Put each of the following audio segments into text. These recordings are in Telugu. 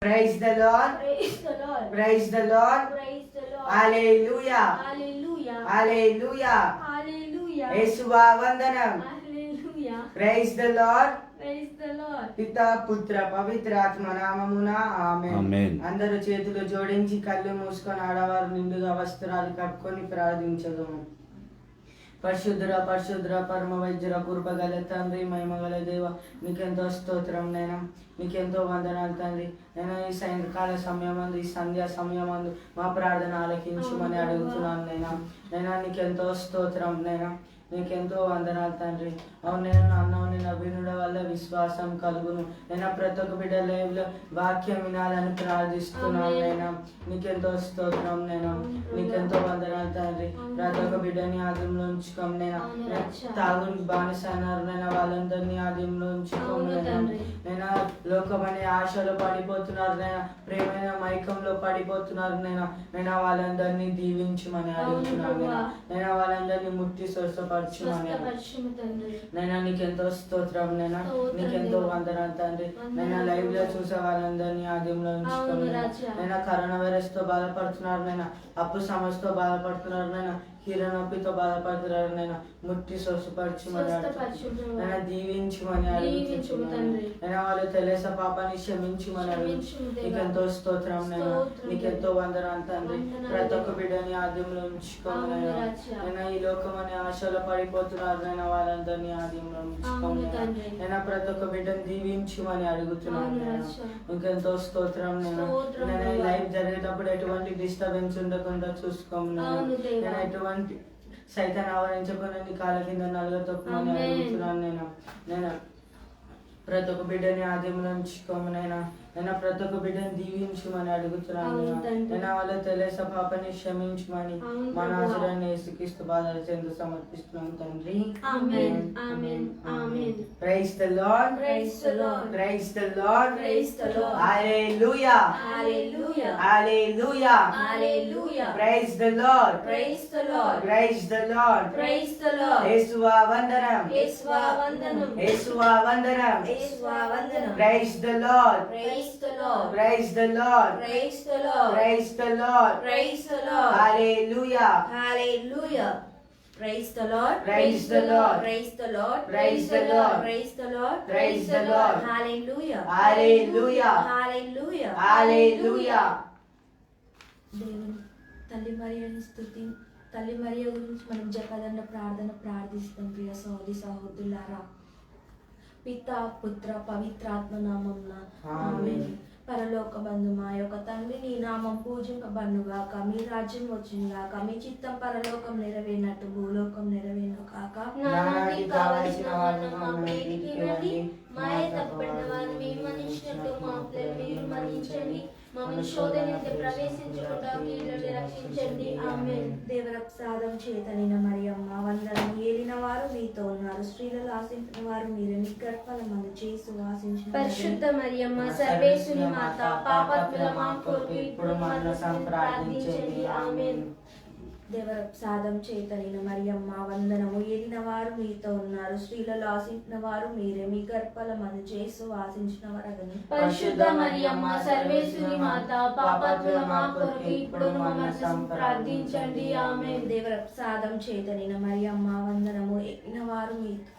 Praise the Lord. Praise the Lord. Praise the Lord. Praise the Lord. Hallelujah. Hallelujah. Hallelujah. Hallelujah. యేసువా వందనం. Hallelujah. Praise the Lord. Praise the Lord. పితా పుత్ర పవిత్రాత్మ నామమున ఆమేన్. ఆమేన్. అందరూ చేతులు జోడించి కళ్ళు మూసుకొని ఆడవారు నిండుగా వస్త్రాలు కట్టుకొని ప్రార్థించదుము. పరిశుద్ధుర పరిశుద్ధుర పరమ వైద్యుర కృపగల తండ్రి మహిమగల దేవ నీకెంతో స్తోత్రం నైనా, నీకెంతో వందనాలు తండ్రి. నేను ఈ సాయంకాల సమయమందు, ఈ సంధ్యా సమయమందు మా ప్రార్థన ఆలకించమని అడుగుతున్నాను నైనా నీకెంతో స్తోత్రం నైనా, నీకెంతో వందనాలు తండ్రి. అవును నేను అన్నావు, నేను వినుడ వల్ల విశ్వాసం కలుగును. నేను ప్రతి ఒక్క బిడ్డ లైవ్ లో వాక్యం వినాలని ప్రార్థిస్తున్నాను నైనా, నీకెంతో స్తోత్రం నైనా, నీకెంతో వందనాలు తండ్రి. ప్రతి ఒక్క బిడ్డని ఆదిలో ఉంచుకోం నైనా, తాగుని బానిస అన్నారు నైనా, వాళ్ళందరినీ ఆదిలో ఉంచుకోం నైనా. లోకం అనే ఆశలో పడిపోతున్నారు నైనా, ప్రేమైన మైకంలో పడిపోతున్నారు నైనా, వాళ్ళందరినీ దీవించమని అడుగుతున్నాను నైనా, వాళ్ళందరినీ ముట్టి స్వస్థపరచమని నైనా, నీకెంతో స్తోత్రం నైనా, నీకెంతో వందనాలు తండ్రి. నైనా లైవ్ లో చూసే వాళ్ళందరినీ ఆద్యంలో ఉంచుకోండి నైనా. కరోనా వైరస్ తో బాధపడుతున్నారు నైనా, అప్పు సమస్యతో బాధపడుతున్నారు నైనా, కీళ్ళ నొప్పితో బాధపడుతున్నారు నైనా, ముట్టి స్వస్థపరచమని నైనా, దీవించమని నైనా, వాళ్ళు తెలిసే పాపాన్ని క్షమించమని నీకెంతో స్తోత్రం నైనా, నీకెంతో వందనాలు తండ్రి. ప్రతి ఒక్క బిడ్డని ఆద్యంలో ఉంచుకోండి నైనా. ఈ లోకం అనే ఆశలో పడిపోతున్నారు నైనా, వాళ్ళందరినీ ఆద్యంలో ఉంచుకోండి నైనా. ప్రతి ఒక్క బిడ్డని దీవించమని అడుగుతున్నాను నైనా, నీకెంతో స్తోత్రం నైనా. నేను ఈ లైవ్ జరిగేటప్పుడు ఎటువంటి డిస్టర్బెన్స్ ఉండకుండా చూసుకోండి నైనా, ఎటువంటి సైతాన్ ఆవరించకుండా నీ కాళ్ళ కింద నలుగతొక్కమని అడుగుతున్నాను నేను. ప్రతి ఒక్క బిడ్డని ఆద్యంలో ఉంచుకోమనైనా, నేను ప్రతి ఒక్క బిడ్డని దీవించమని అడుగుతున్నాను నేను. వాళ్ళ తెలిసే పాపని క్షమించమని మన ఆశ్రయాన్ని యేసుక్రీస్తు బాధలు చెందు సమర్పిస్తున్నాను తండ్రి. Praise the lord. Praise the Lord. Praise the lord. Praise the Lord. Hallelujah. Hallelujah. Hallelujah. Hallelujah. Praise the lord. Praise the Lord. Praise the lord. Praise the Lord. యేసువా వందనం. యేసువా వందనం. యేసువా వందనం. యేసువా వందనం. Praise the lord. Praise the Lord. Praise the lord. Praise the Lord. Praise the lord. Praise the Lord. Hallelujah. Hallelujah. Praise the Lord. Praise the Lord. Praise the Lord. Praise the Lord. Praise the Lord. Praise the Lord. Hallelujah. Hallelujah. Hallelujah. హల్లెలూయా. దేవుని తల్లి మరియని స్తుతి, తల్లి మరియ గురించి మనం జపదండ ప్రార్థన ప్రార్థిస్తాం. ప్రియ సహోదరి సహోదరులారా, పిత పుత్ర పవిత్రాత్మ నామమున ఆమేన్. పరలోక బంధు మా యొక్క తండ్రి, నీ నామం పూజింపబడుగాక, మీ రాజ్యం వచ్చినగాక, మీ చిత్తం పరలోకం నెరవేరినట్టు భూలోకం నెరవేరును కాక. నానాటికి కావలసిన వాటిని మాకు నేటికి ఇవ్వండి, మాయ తప్పబడిన వారిని మేము మన్నించినట్టు మా అప్పులను మీరు మన్నించండి, మమ్మల్ని శోధనకి ప్రవేశించకుండా కీడును రక్షించండి. ఆమేన్. దేవరప్రసాదం చేతనిన మరియమ్మ వందనము. ఏలిన వారు మీతో ఉన్నారు, స్త్రీలలో ఆశించిన వారు మీరే, మీ గర్భఫలమందు యేసు ఆశించిన పరిశుద్ధ మరియమ్మ సర్వేశ్వరి మాత, పాపాత్ముల మా కొరకు ఇప్పుడు మరణ ప్రార్థించండి. ఆమేన్. దేవరప్రసాదం చేతనిన మరియమ్మ వందనము. ఏలిన వారు మీతో ఉన్నారు, స్త్రీలలో ఆశించిన వారు మీరే, మీ గర్భఫలమందు యేసు ఆశించిన వరగని. పరిశుద్ధ మరియమ్మ సర్వేశ్వరి మాత, పాపాత్ముల మా కొరకు ఇప్పుడు మరణ ప్రార్థించండి. ఆమేన్. దేవరప్రసాదం చేతనిన మరియమ్మ వందనము. ఏలిన వారు మీతో,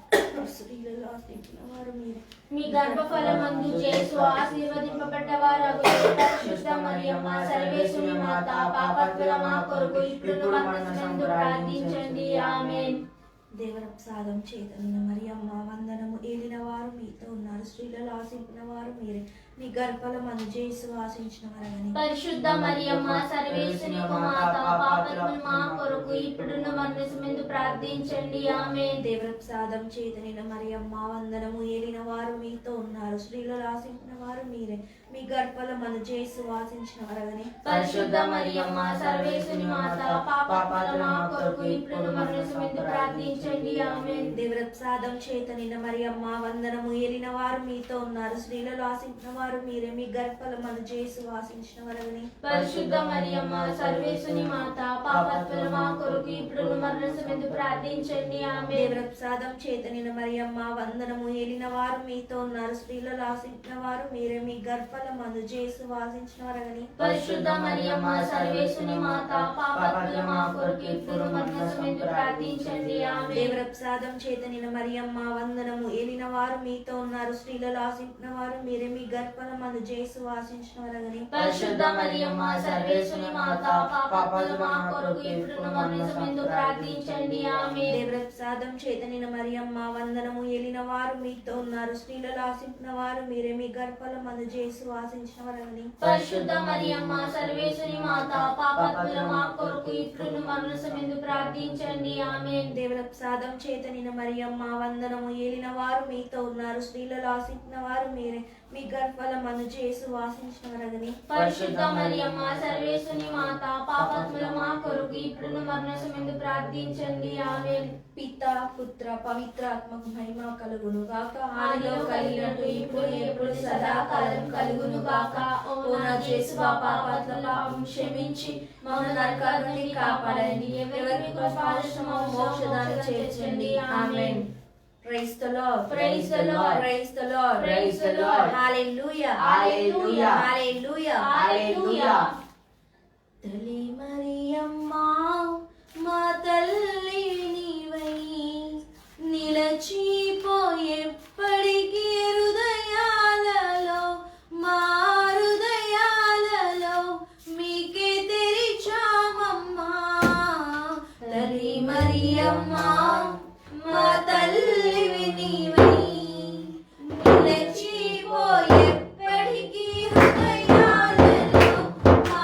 స్త్రీలలో ఆశించిన వారు మీరే, మీ గర్భఫలమందు యేసు ఆశీర్వదింపబడ్డవారగు. పరిశుద్ధ మరియమ్మ సర్వేశ్వరి మాత, పాపాత్ముల మా కొరకు ఇప్పుడు మరణమందు ప్రార్థించండి. ఆమేన్. దేవరప్రసాదం చేతనిన మరియమ్మ వందనము. ఏలిన వారు మీతో ఉన్నారు, స్త్రీలలో ఆశించిన వారు మీరే, మీ గర్భఫలమందు యేసు ఆశించిన వరగని. పరిశుద్ధ మరియమ్మ సర్వేశ్వరి మాత, పాపాత్ముల మా కొరకు ఇప్పుడు మరణమందు ప్రార్థించండి. ఆమేన్. దేవరప్రసాదం చేతనిన మరియమ్మ వందనము. ఏలిన వారు మీతో ఉన్నారు, స్త్రీలలో ఆశించిన వారు మీరే, మీ గర్భఫలమందు యేసు ఆశించిన వరగని. పరిశుద్ధ మరియమ్మ సర్వేశ్వరి మాత, పాపాత్ముల మా కొరకు ఇప్పుడు మరణమందు ప్రార్థించండి. ఆమేన్. దేవరప్రసాదం చేతనిన మరియమ్మ వందనము. ఏలిన వారు మీతో ఉన్నారు, స్త్రీలలో ఆశించిన వారు మీరే, మీ గర్భఫలమందు యేసు వాసించిన వరగని. పరిశుద్ధ మరియమ్మ సర్వేశ్వని మాత, పాపాత్ముల మా కొరకు ఇప్పుడు మరణ సమయందు ప్రార్థించండి. ఆమె దేవప్రసాదం చేత నిన్న మరియమ్మ వందనము. ఏలిన వారు మీతో ఉన్నారు, స్త్రీలలో ఆశించిన వారు మీరే, మీ గర్భఫలమందు యేసు వాసించిన వరగని. పరిశుద్ధ మరియమ్మ సర్వేశ్వని మాత, పాపాత్ముల మా కొరకు ఇప్పుడు మరణ సమయందు ప్రార్థించండి. ఆమె దేవప్రసాదం చేత నిన్న మరియమ్మ వందనము. ఏలిన వారు మీతో ఉన్నారు, స్త్రీలలో ఆశించిన వారు మీరే, మీ గర్భఫలమందు యేసు వాసించిన వరగని. పరిశుద్ధ మరియమ్మ సర్వేశ్వని మాత, పాపాత్ముల మా కొరకు ఇప్పుడు మరణ సమయందు ప్రార్థించండి. ఆమె దేవప్రసాదం చేత నిన్న మరియమ్మ వందనము. ఏలిన వారు మీతో ఉన్నారు, స్త్రీలలో ఆశించిన వారు మీరే, మీ గర్భఫలమందు యేసు వాసించిన వరగని. పరిశుద్ధ మరియమ్మ సర్వేశ్వని మాత, పాపాత్ముల మా కొరకు ఇప్పుడు మరణ సమయందు ప్రార్థించండి. ఆమె దేవప్రసాదం చేత నిన్న మరియమ్మ వందనము. ఏలిన వారు మీతో ఉన్నారు, స్త్రీలలో ఆశించిన వారు మీరే, మీ గర్భఫలమందు యేసు వాసించిన వరగని. పరిశుద్ధ మరియమ్మ సర్వేశ్వని మాత, పాపాత్ముల మా కొరకు ఇప్పుడు మరణ సమయందు ప్రార్థించండి. ఆమె పిత పుత్ర పవిత్రాత్మకు మహిమ కలుగును గాక. ఆదిలో కలిగినట్టు ఇప్పుడు ఎప్పుడు సదాకాలం కలుగును గాక. ఓ నా యేసు పాపాత్మ పాపం క్షమించి మమ్మల్ని నరకాల నుండి కాపాడండి. ఎవరికి కృపాదర్శనమో మోక్షదాన్ని చేర్చండి. ఆమేన్. Praise the Lord. Praise the Lord. Praise the Lord. Praise the Lord. Hallelujah. Hallelujah. Hallelujah. Hallelujah. తల్లి మరియమ్మ మా తల్లి నీవై నిలచిపోయెప్పటికీ హృదయాలలో, మా హృదయాలలో మీకే తెరిచామమ్మా. తల్లి మరియమ్మ మా తల్లివి నీవై నిలచిపోయెప్పటికీ హృదయాలలో, మా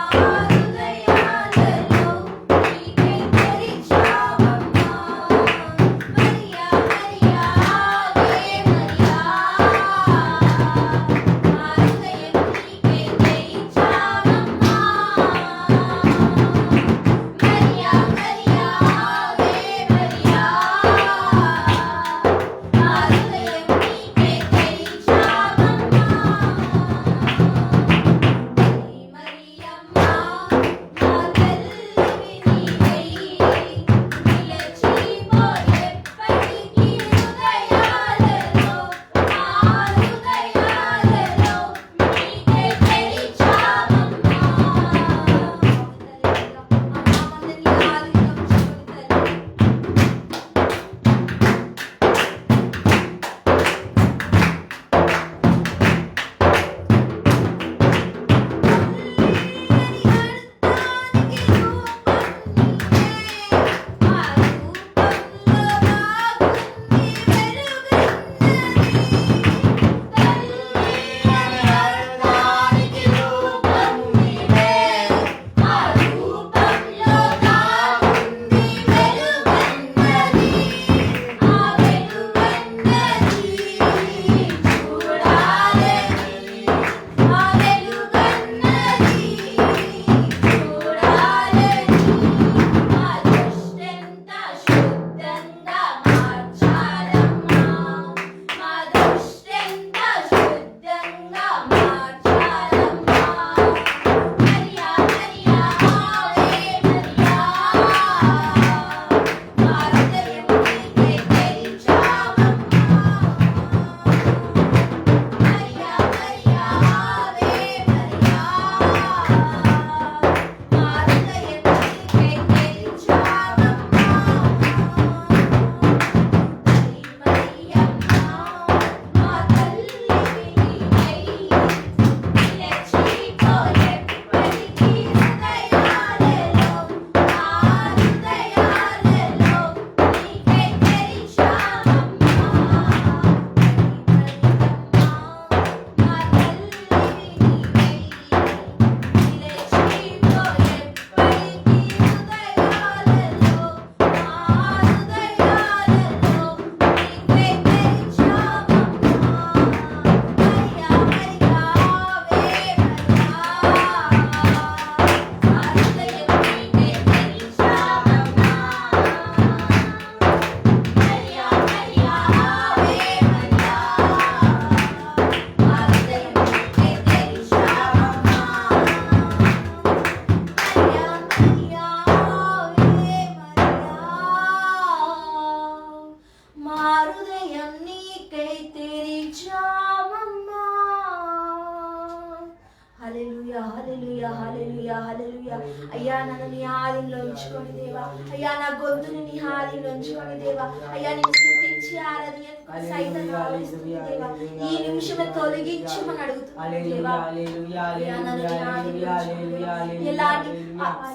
హల్లెలూయా హల్లెలూయా హల్లెలూయా హల్లెలూయా. అయ్యా నన్ను నీ ఆదిలో ఉంచుకొని దేవా, అయ్యా నా గొంతుని నీ ఆదిలో ఉంచుకొని దేవా, అయ్యా నేను స్తుతించి ఆరాధన సైతం ఆలోచిస్తుంది దేవా, ఈ నిమిషమే తొలగించమని అడుగుతున్నాను దేవా. అయ్యా నన్ను నీ ఆదిలో ఉంచుకొని ఎలాంటి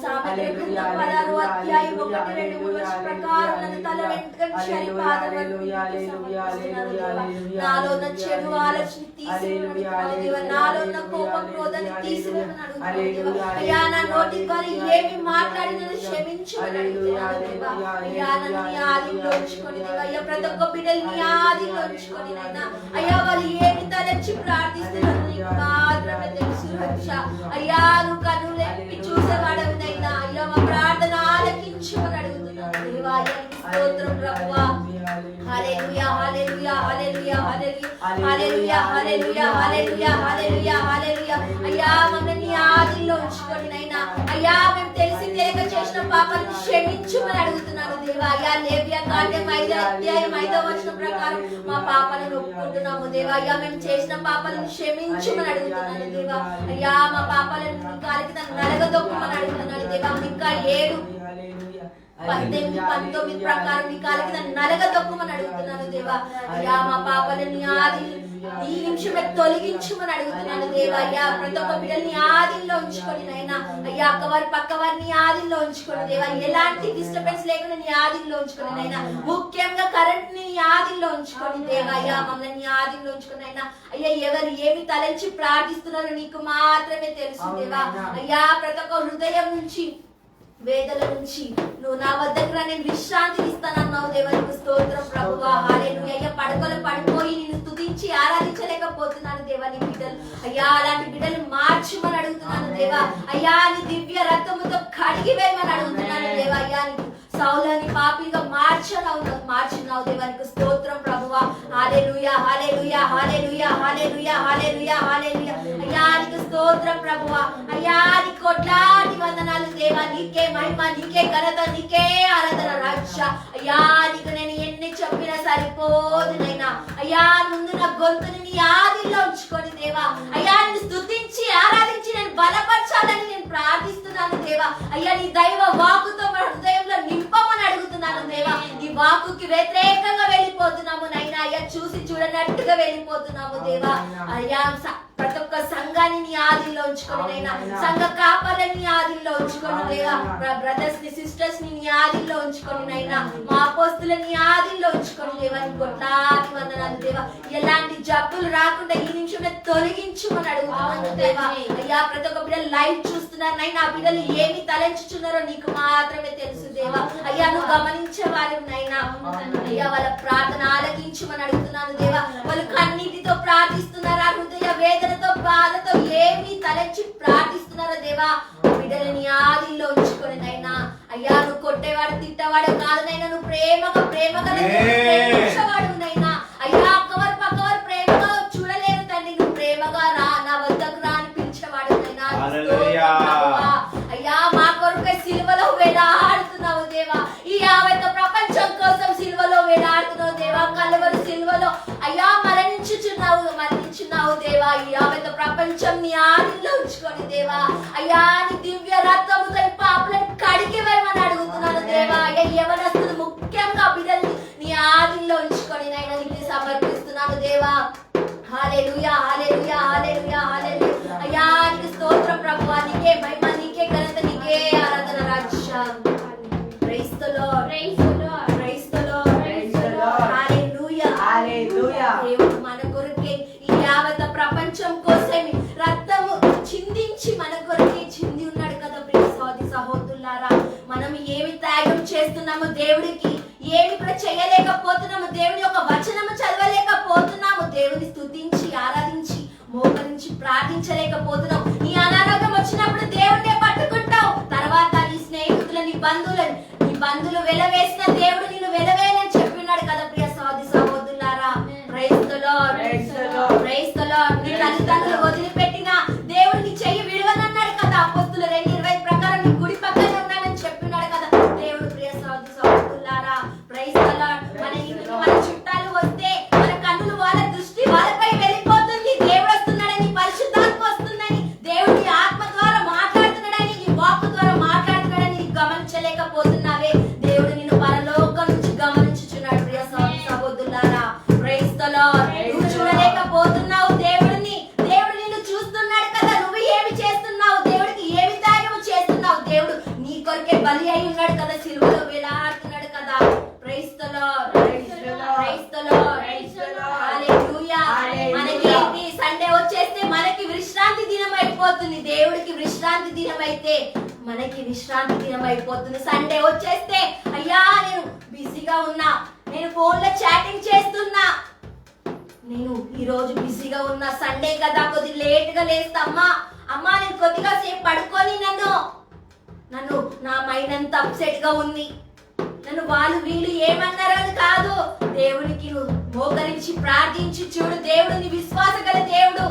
సామెతల గ్రంథం 16వ అధ్యాయం 1, 2, 3 వచనం ప్రకారం నన్ను తల వెంట్రుకలు చరి పాదం వరకు సమర్పిస్తున్నాను దేవా. నాలో ఉన్న చెడు ఆలోచన తీసివేయమని దేవా, నాలో ఉన్న కోప క్రోధాన్ని తీసివేయమని అడుగుతున్నాను దేవా. అయ్యా నా నోటి ద్వారా ఏమి మాట్లాడినను క్షమించమని అడుగుతున్నాను దేవా. అయ్యా నన్ను నీ ఆదిలో ఉంచుకొని దేవా, అయ్యా ప్రతి ఒక్క బిడ్డలు నీ ఆదిలో ఉంచుకొని నైనా, అయ్యా వాళ్ళు ఏమి తలచి ప్రార్థిస్తున్నారు నీకు మాత్రమే తెలుసు రక్ష. అయ్యా నువ్వు కన్నులెప్పి చూసేవాడవు నైనా, అయ్యా మా ప్రార్థన ఆలకించమని అడుగుతున్నాను దేవా. అయ్యా నీకు స్తోత్రం ప్రభువా. హల్లెలూయా హల్లెలూయా హల్లెలూయా హల్లెలూయా హల్లెలూయా హల్లెలూయా హల్లెలూయా హల్లెలూయా. అయ్యా మమ్మల్ని నీ ఆదిలో ఉంచుకొని నైనా, అయ్యా మేము తెలిసి తెలియక చేసిన పాపాలను క్షమించమని అడుగుతున్నాను దేవా. అయ్యా లేవ్యకాండం 5వ అధ్యాయం 5వ వచనం ప్రకారం మా పాపాలను ఒప్పుకుంటున్నాము దేవా. అయ్యా మేము చేసిన పాపాలను క్షమించమని అడుగుతున్నాను దేవా. అయ్యా మా పాపాలను నీ కాలికి నలగదొక్కమని అడుగుతున్నాను దేవా. ఇంకా 7, 18, 19 ప్రకారం నీ కాలికి నలగదొక్కమని అడుగుతున్నాను దేవా. అయ్యా మా పాపాలని ఆది ఈ నిమిషమే తొలగించమని అడుగుతున్నాను దేవా. అయ్యా ప్రతి ఒక్క బిడ్డల్ని ఆదిలో ఉంచుకొని నైనా, అయ్యా అక్కవారి పక్కవారిని ఆదిలో ఉంచుకొని దేవా, ఎలాంటి డిస్టర్బెన్స్ లేకుండా నీ ఆదిలో ఉంచుకొని నైనా, ముఖ్యంగా కరెంట్ ని ఆదిలో ఉంచుకొని దేవా. అయ్యా మమ్మల్ని ఆదిలో ఉంచుకొని అయినా, అయ్యా ఎవరు ఏమి తలంచి ప్రార్థిస్తున్నారో నీకు మాత్రమే తెలుసు దేవా. అయ్యా ప్రతి ఒక్క హృదయం నుంచి వేదల నుంచి నువ్వు నా వద్దకు రా, నేను విశ్రాంతిని ఇస్తానన్నావు దేవా. నీకు స్తోత్రం ప్రభువా. హల్లెలూయా. అయ్యా పడకలు పడిపోయి నిన్ను స్తుతించి ఆరాధించలేకపోతున్నాను దేవా నీ బిడ్డలు. అయ్యా అలాంటి బిడ్డలు మార్చమని అడుగుతున్నాను దేవా. అయ్యా నీ దివ్య రక్తముతో కడిగి వేయమని అడుగుతున్నాను దేవా. అయ్యా నీకు సౌలని పాపిగా మార్చినావు దేవా. నీకు స్తోత్రం ప్రభువా. హల్లెలూయా హల్లెలూయా హల్లెలూయా హల్లెలూయా హల్లెలూయా హల్లెలూయా. అయ్యా నీకు స్తోత్రం ప్రభువా. అయ్యా నీకు కోట్లాది వందనాలు దేవా. నీకే మహిమ, నీకే ఘనత, నీకే ఆరాధన రక్ష. అయ్యా నీకు నేను ఎన్ని చెప్పినా సరిపోదు నైనా. అయ్యా ముందు నా గొంతుని నీ ఆదిలో ఉంచుకొని దేవా, అయ్యా నిన్ను స్తుతించి ఆరాధించి నేను బలపరచాలని నేను ప్రార్థిస్తున్నాను దేవా. అయ్యా నీ దైవ వాక్కుతో మన హృదయంలో నింపమని అడుగుతున్నాను దేవా. నీ వాక్కుకి వ్యతిరేకంగా వెళ్ళిపోతున్నాము నైనా. అయ్యా చూసి చూడనట్టుగా వెళ్ళిపోతున్నాము దేవా. అయ్యా ప్రతి ఒక్క సంఘాన్ని నీ ఆదిలో ఉంచుకొని నైనా, సంఘ కాపర్లని నీ ఆదిలో ఉంచుకొని దేవా, బ్రదర్స్ ని సిస్టర్స్ ని నీ ఆదిలో ఉంచుకొని నైనా, మా అపోస్తులని నీ ఆదిలో ఉంచుకొని దేవా. నీ కోట్లాది వందనాలు దేవా. ఎలాంటి జబ్బులు రాకుండా ఈ నిమిషమే తొలగించమని అడుగుతున్నాను దేవా. అయ్యా ప్రతి ఒక్క బిడ్డలు లైవ్ చూస్తున్నారు నైనా, ఆ బిడ్డలు ఏమి తలంచుచున్నారో నీకు మాత్రమే తెలుసు దేవా. అయ్యా నువ్వు గమనించే వారు నైనా. అయ్యా వాళ్ళ ప్రార్థన ఆలకించమని అడుగుతున్నాను దేవా. వాళ్ళు కన్నీటితో ప్రార్థిస్తున్నారా, హృదయ వేదనతో బాధతో ఏమి తలంచి ప్రార్థిస్తున్నారో దేవా. బిడ్డలని ఆదిలో ఉంచుకొని నైనా, అయ్యా నువ్వు కొట్టేవాడు తిట్టేవాడు కాదు నైనా, నువ్వు ప్రేమగా ప్రేమించేవాడు నైనా. అయ్యా అక్కవారు పక్కవారు ప్రేమగా చూడలేరు తండ్రి, నువ్వు ప్రేమగా రా, నా వద్దకు రా అని పిలిచేవాడు నైనా. అయ్యా మా కొరకై సిలువలో వేలాడుతున్నావు దేవా. ఈ యావత్ ప్రపంచం కోసం సిలువలో వేలాడుతున్నావు దేవా. కలువరి సిలువలో అయ్యా మరణించున్నావు దేవా. ఈ యావత్ ప్రపంచం నీ ఆదిలో ఉంచుకొని దేవా. అయ్యా నీ దివ్య రక్తముతో పాపలను కడిగి వేయమని అడుగుతున్నాను దేవా. అయ్యా యవనస్తులు ముఖ్యంగా బిడ్డల్ని నీ ఆదిలో ఉంచుకొని నైనా నీకు సమర్పిస్తున్నాను దేవా. హల్లెలూయా హల్లెలూయా హల్లెలూయా హల్లెలూయా. అయ్యా నీకు స్తోత్రం ప్రభువా. నీకే మహిమ, నీకే ఘనత, నీకే ఆరాధన రక్ష. Praise the Lord, praise the Lord, praise the Lord, praise the Lord. Hallelujah hallelujah. దేవుడు మన కొరకే ఈ యావత్ ప్రపంచం కోసమే రక్తము చిందించి మన కొరకే చింది ఉన్నాడు కదా ప్రియ సోదరి సహోదరులారా. మనం ఏమి త్యాగం చేస్తున్నాము దేవుడికి, ఏమి కూడా చేయలేకపోతున్నాము, దేవుడి యొక్క వచనము చదవలేకపోతున్నాము, దేవుని స్తుతించి ఆరాధించి మోకరించి ప్రార్థించలేకపోతున్నావు. నీ అనారోగ్యం వచ్చినప్పుడు దేవుడినే పట్టుకుంటావు, తర్వాత నీ స్నేహితులు నీ బంధువులు వెలవేసిన దేవుడు నిన్ను వెలవేయని చెప్పినాడు కదా ప్రియ సోదరి సహోదరులారా. Praise the Lord, praise the Lord, praise the Lord. నీ తల్లిదండ్రులు వదిలిపెట్టిన దేవుడు నీ చెయ్యి విడవనన్నాడు కదా. అపోస్తుల 2:20 ప్రకారం నీ గుడి పక్కనే ఉన్నానని చెప్పినాడు కదా దేవుడు. ప్రియ సోదరి సహోదరులారా ప్రైజ్ ది లార్డ్. మన ఇంటికి మన చుట్టాలు వస్తే మన కన్నులు వాళ్ళ దృష్టి వాళ్ళపై వెళ్ళిపోతుంది. దేవుడు వస్తున్నాడని, పరిశుద్ధాత్మ వస్తుందని, దేవుడు అయిపోతుంది. దేవుడికి విశ్రాంతి దినం అయితే మనకి విశ్రాంతి దినం అయిపోతుంది. సండే వచ్చేస్తే అయ్యా నేను బిజీగా ఉన్నా, నేను ఫోన్లో చాటింగ్ చేస్తున్నా, నేను ఈరోజు బిజీగా ఉన్నా, సండే కదా కొద్దిగా లేట్గా లేస్తా, అమ్మా నేను కొద్దిగా సేపు పడుకొని నన్ను నా మైండ్ అంతా అప్సెట్ గా ఉంది, నన్ను వాళ్ళు వీళ్ళు ఏమన్నారు అని కాదు. దేవునికి నువ్వు మోకరించి ప్రార్థించి చూడు. దేవుడు నీ విశ్వాస గల దేవుడు,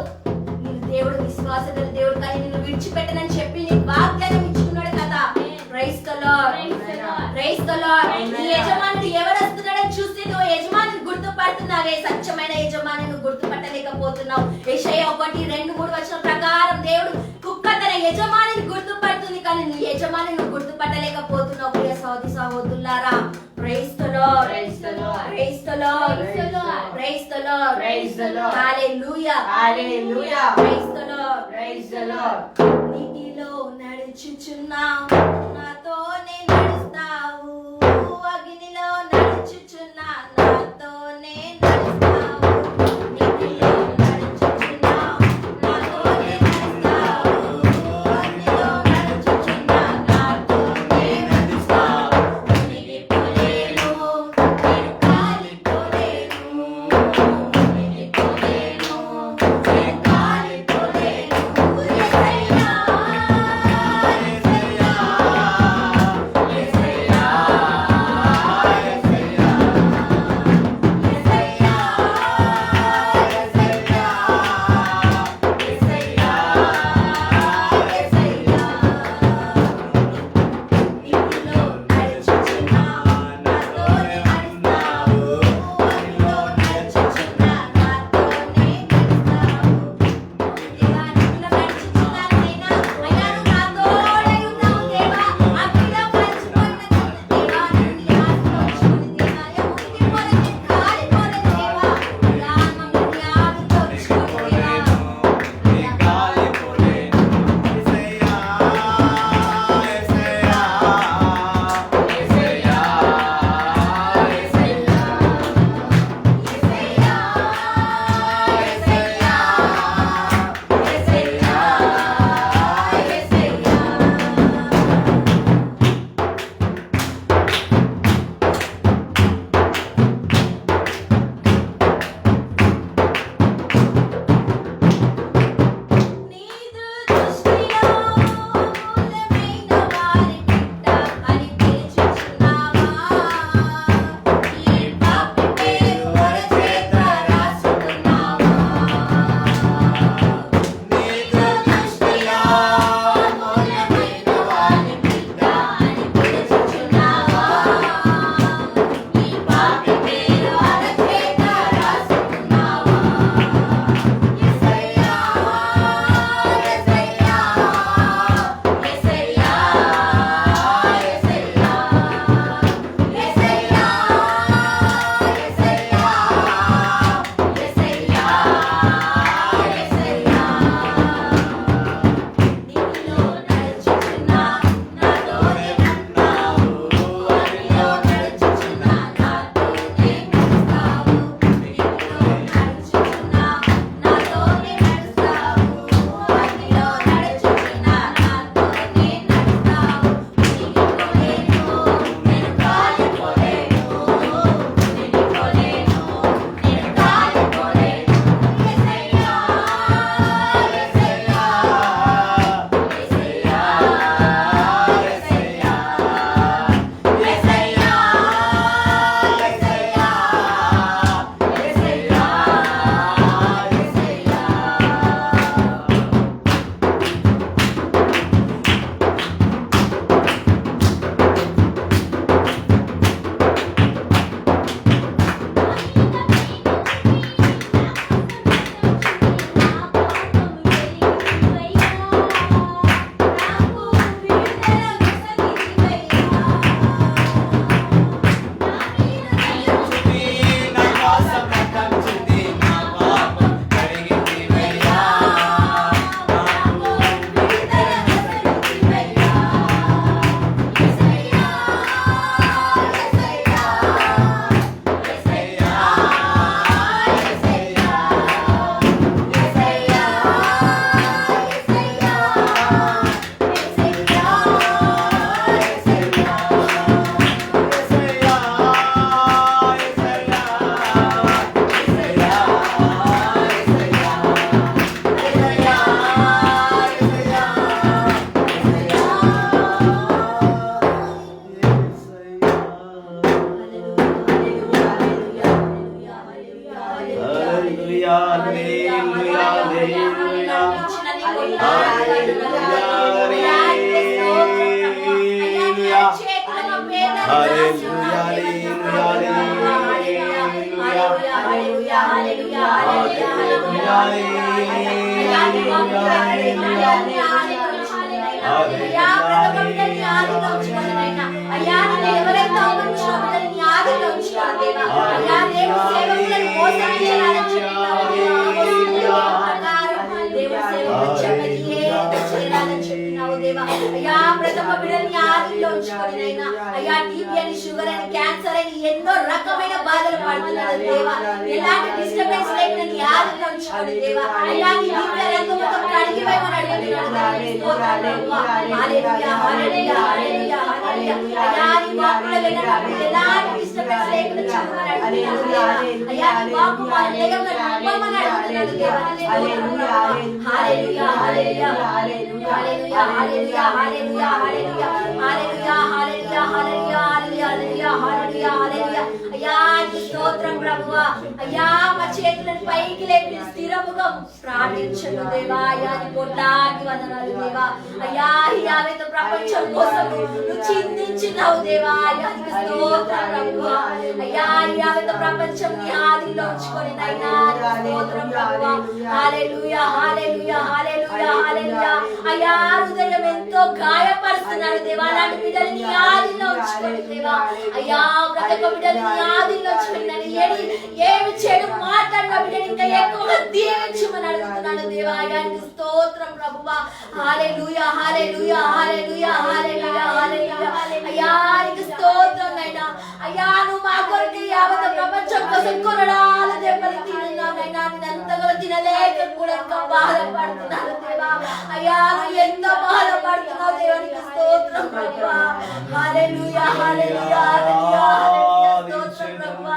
దేవుడు విశ్వాస గల దేవుడు, కానీ నిన్ను విడిచిపెట్టనని చెప్పి నీ వాగ్దానం ఇచ్చుకున్నాడు కదా. Praise the Lord, praise the Lord. నీ యజమానుడు ఎవరు వస్తున్నాడని చూస్తే నువ్వు యజమానిని గుర్తుపడుతున్నావే, సత్యమైన యజమానిని గుర్తుపట్టలేకపోతున్నావు. యెషయా 1:2-3 ప్రకారం దేవుడు కుక్క తన యజమానిని గుర్తుపడుతుంది, కానీ నీ యజమానిని గుర్తుపట్టలేకపోతున్నావు. ప్రియ సహోదరి సహోదరులారా, praise the Lord, praise the Lord, praise the Lord, praise the Lord, praise the Lord, hallelujah, hallelujah, praise the Lord, praise the Lord. నీటిలో నడుచుచున్నావు, నాతోనే నడుస్తావు, అగ్నిలో నడుచుచున్నా, నాతోనే నడుస్తావు, నీటిలో నడుచుచున్నావు, నాతోనే నడుస్తావు, అగ్నిలో నడుచుచున్నా, నాతోనే నడుస్తావు, మునిగిపోలేను, నేను కాలిపోలేను, మునిగిపోలేను, నేను కాలిపోలేను. యేసయ్యా, యేసయ్యా, బిడ్డల్ని ఆదిలో ఉంచుకోండి నాయనా. అయ్యా ప్రతి ఒక్క బిడ్డల్ని ఆదిలో ఉంచుకోండి నాయనా. అయ్యా నేను ఎవరైతే అవమానించిన బిడ్డల్ని ఆదిలో ఉంచుకోండి దేవా. అయ్యా దేవుని సేవకులను మోసగించాలని చెప్పినావు దేవా. దేవుని సేవకులు చెప్పేది ఏదో చేయాలని చెప్పినావు దేవా. అయ్యా ప్రతి ఒక్క బిడ్డల్ని ఆదిలో ఉంచుకోండి నాయనా. అయ్యా టీబీ అని, షుగర్ అని, క్యాన్సర్ అని ఎన్నో రకమైన బాధలు పడుతున్నారు దేవా. ఎలాంటి డిస్టర్బెన్స్ లేకుండా నీ ఆదిలో ఉంచుకోండి దేవా. అయ్యా నీ దివ్య రక్తంతో కడిగి వేయమని అడుగుతున్నాను స్తోత్రం. హల్లెలూయా హల్లెలూయా హల్లెలూయా హల్లెలూయా. అయ్యా నీ వాక్కులో వినడానికి ఎలాంటి డిస్టర్బెన్స్ లేకుండా చూడమని అడుగుతున్నాను దేవా. అయ్యా నీ వాక్కు మా హృదయంలో నింపమని అడుగుతున్నాను దేవా. హల్లెలూయా హల్లెలూయా హల్లెలూయా హల్లెలూయా హల్లెలూయా హల్లెలూయా హల్లెలూయా హల్లెలూయా హల్లెలూయా హల్లెలూయా హల్లెలూయా హల్లెలూయా హల్లెలూయా. అయ్యా నీ స్తోత్రం ప్రభువా. అయ్యా మా చేతులను పైకి లేపి స్థిరముగా ప్రార్థించండి దేవా. అయ్యా నీ కోట్లాది వందనాలు దేవా. అయ్యా యావెంత ప్రపంచం కోసం నువ్వు చిందించినావు దేవా. అయ్యా నీకు స్తోత్రం ప్రభువా. అయ్యా యావెంత ప్రపంచం నీ ఆదిలో ఉంచుకొని నైనా స్తోత్రం ప్రభువా. హల్లెలూయా హల్లెలూయా హల్లెలూయా హల్లెలూయా. అయ్యా హృదయం ఎంతో గాయపరుస్తున్నాడు దేవా. అలాంటి బిడ్డలు నీ ఆదిలో ఉంచుకొని దేవా. అయ్యా ప్రతి ఒక్క బిడ్డలు నీ ఆదిలో ఉంచుకొని ఏమి చెడు మాట్లాడిన బిడ్డని ఇంకా ఎక్కువగా దీవించమని అడుగుతున్నాడు దేవా. అయ్యా నీకు స్తోత్రం ప్రభువా. హల్లెలూయా హల్లెలూయా హల్లెలూయా హల్లెలూయా హల్లెలూయా. అయ్యా నీకు స్తోత్రం నైనా. అయ్యా నువ్వు మా కొరకు యావత్ ప్రపంచం కోసం కొరడాలు దెబ్బలు తిన్నావు నైనా. నేను ఎంతగా తినలేక కూడా ఇంకా బాధపడుతున్నాను దేవా. అయ్యా నువ్వు ఎంత బాధపడుతున్నావు దేవా. నీకు స్తోత్రం ప్రభువా. హల్లెలూయా హల్లెలూయా హల్లెలూయా హల్లెలూయా. స్తోత్రం ప్రభువా.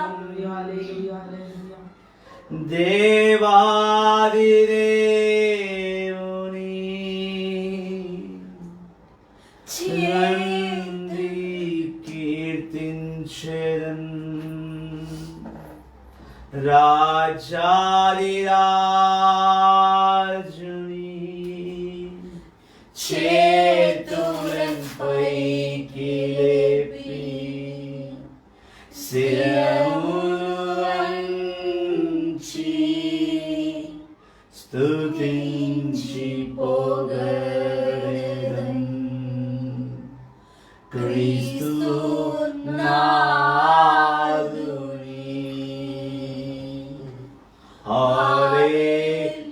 దేవాది దేవుని నంది కీర్తించెదన్. రాజాది రాజుని చేతులను పైకి లేపి స్తుతించి పొగడెదన్. క్రీస్తు నాదుని హల్లెలూయా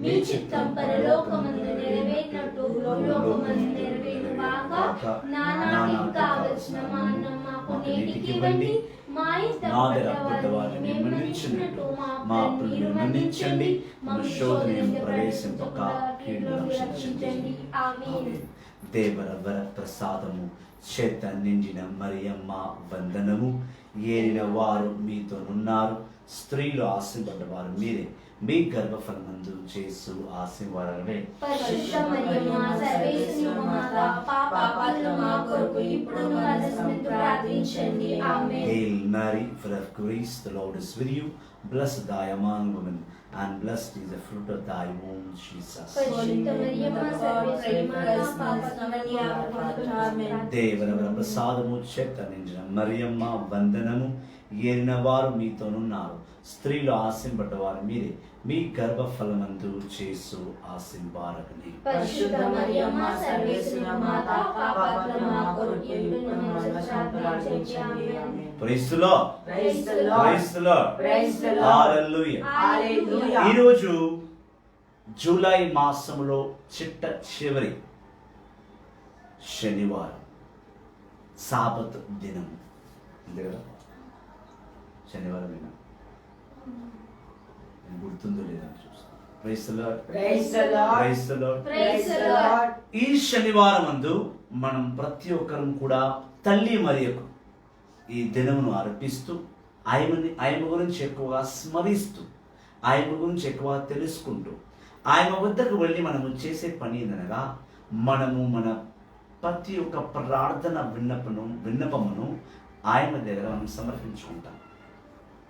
మీ చిత్తం పరలోకమందు నెరవేరినట్టు భూలోకమందు నెరవేరుగాక. నానాటికి కావలసిన మా అన్నం మాకు నేటికి ఇవ్వండి. మా ఇష్టపడ్డవారిని మేము మన్నించినట్టు మా అప్పులను మన్నించండి. మా శోధనను ప్రవేశింపక కీడును రక్షించండి. ఆమేన్. దేవర వర ప్రసాదము చేత నిండిన మరియమ్మ వందనము. ఏలిన వారు మీతోనున్నారు. స్త్రీలు ఆశీర్వదింపబడ్డవారు మీరే. మీ గర్భఫలమందు యేసు ఆశీర్వాదమే. పరిశుద్ధ మరియమ్మ సర్వేశ్వరుని మాత, పాపాత్ములైన మా కొరకు ఇప్పుడును మా దశమందు ప్రార్థించండి. ఆమేన్. Hail Mary, full of grace, the Lord is with you. Blessed are you among women, and blessed is the fruit of thy womb, Jesus. పరిశుద్ధ మరియమ్మ సర్వేశ్వరుని మాత, పాపాత్ములైన మా కొరకు ఆమేన్. దేవర ప్రసాదము చేత నిండిన మరియమ్మ వందనము. ఏలిన వారు మీతోనున్నారు. స్త్రీలు ఆశీర్వదింపబడ్డవారు మీరే. మీ గర్భఫలమందు యేసు ఆశీర్వాదకనే. పరిశుద్ధ మరియమ్మ సర్వేశ్వరుని మాత, పాపాత్ములైన మా కొరకు ఇప్పుడును మా దశమందు ప్రార్థించండి. Amen. Praise the Lord. Praise the Lord. Praise the Lord. Praise the Lord. Hallelujah. Hallelujah. ఈ రోజు జూలై మాసంలో చివరి శనివారం సాబత్ దినం అంతే కదా, శనివారం గుర్తుందో లేదా చూస్తాను. Praise the Lord. Praise the Lord. Praise the Lord. Praise the Lord. ఈ శనివారం అందు మనం ప్రతి ఒక్కరం కూడా తల్లి మరియకు ఈ దినమును అర్పిస్తూ ఆయన గురించి ఎక్కువగా స్మరిస్తూ ఆయన గురించి ఎక్కువ తెలుసుకుంటూ ఆయన వద్దకు వెళ్ళి మనము చేసే పని ఏందనగా మనము మన ప్రతి ఒక్క ప్రార్థన విన్నపమును ఆయన దగ్గర మనం సమర్పించుకుంటాం.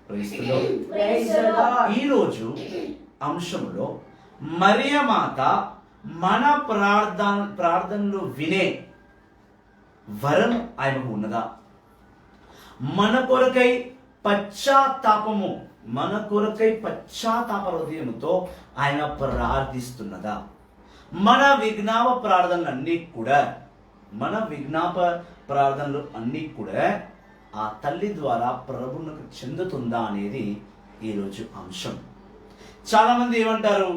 Praise the Lord. Praise the Lord. ఈరోజు అంశంలో మరియమాత మన ప్రార్థనలు వినే వరం ఆయనకు ఉన్నదా? మన కొరకై పశ్చాత్తాప హృదయముతో ఆయన ప్రార్థిస్తున్నదా? మన విజ్ఞాప ప్రార్థనలు అన్నీ కూడా ఆ తల్లి ద్వారా ప్రభువునకు చెందుతుందా అనేది ఈరోజు అంశం. చాలా మంది ఏమంటారు,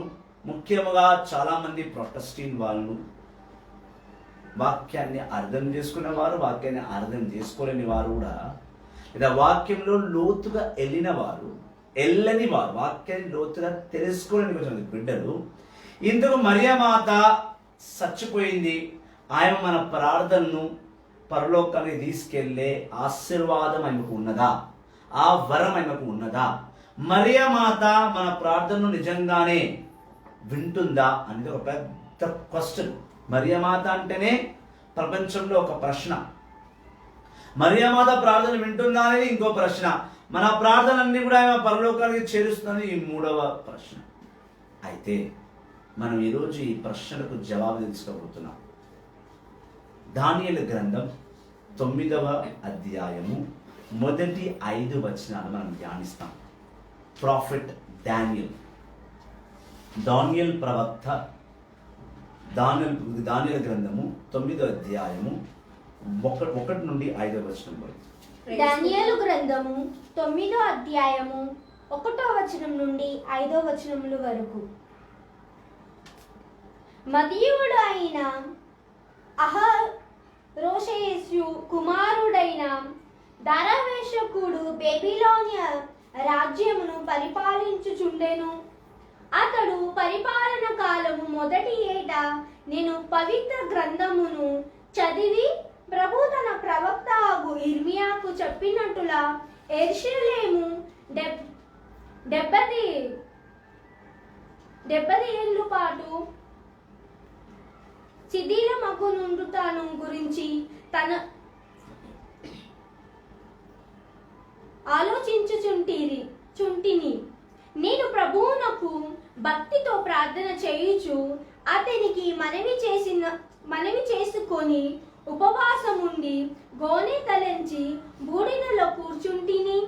ముఖ్యంగా చాలా మంది ప్రొటెస్టెంట్ వాళ్ళు వాక్యాన్ని అర్థం చేసుకునే వారు, వాక్యాన్ని అర్థం చేసుకోలేని వారు కూడా, లేదా వాక్యంలో లోతుగా వెళ్ళని వారు, వాక్యాన్ని లోతుగా తెలుసుకోలేని కొంచెం బిడ్డలు ఇందుకు మరియమాత చచ్చిపోయింది, ఆయన మన ప్రార్థనను పరలోకానికి తీసుకెళ్లే ఆశీర్వాదం ఆయనకు ఉన్నదా? ఆ వరం ఆయనకు ఉన్నదా? మరియమాత మన ప్రార్థనను నిజంగానే వింటుందా అనేది ఒక పెద్ద క్వశ్చన్. మరియమాత అంటేనే ప్రపంచంలో ఒక ప్రశ్న. మరియమాత ప్రార్థన వింటుందా అనేది ఇంకో ప్రశ్న. మన ప్రార్థనలన్నీ కూడా ఆమె పరలోకానికి చేరుస్తుందని ఈ మూడవ ప్రశ్న. అయితే మనం ఈరోజు ఈ ప్రశ్నలకు జవాబు తెలుసుకోబోతున్నాం. దానియేలు గ్రంథం 9వ అధ్యాయము మొదటి 5 వచనాలు మనం ధ్యానిస్తాం. ప్రాఫిట్ దానియేలు ప్రవక్త దానియేలు గ్రంథము 9వ అధ్యాయము 1 నుండి 5వ వచనం వరకు. దానియేలు గ్రంథము 9వ అధ్యాయము 1వ వచనం నుండి 5వ వచనముల వరకు. మదీయుడు అయిన అహరోషేసు కుమారుడైన దారవేషకుడు బేబిలోనియా రాజ్యమును పరిపాలించుచుండెను. అతడు పరిపాలన కాలము మొదటి ఏట నేను పవిత్ర గ్రంథమును చదివి ప్రభు తన ప్రవక్త ఇర్మియాకు చెప్పినట్టులా యెరూషలేము 70 ఏళ్ళ పాటు శిథిలమగునుండుటను గురించి తన ఆలోచించుచుంటిని. నేను ప్రభువునకు భక్తితో ప్రార్థన చేయుచు అతనికి మనవి చేసుకొని ఉపవాసముండి గోనె తలంచి బూడిదలో కూర్చుంటిని.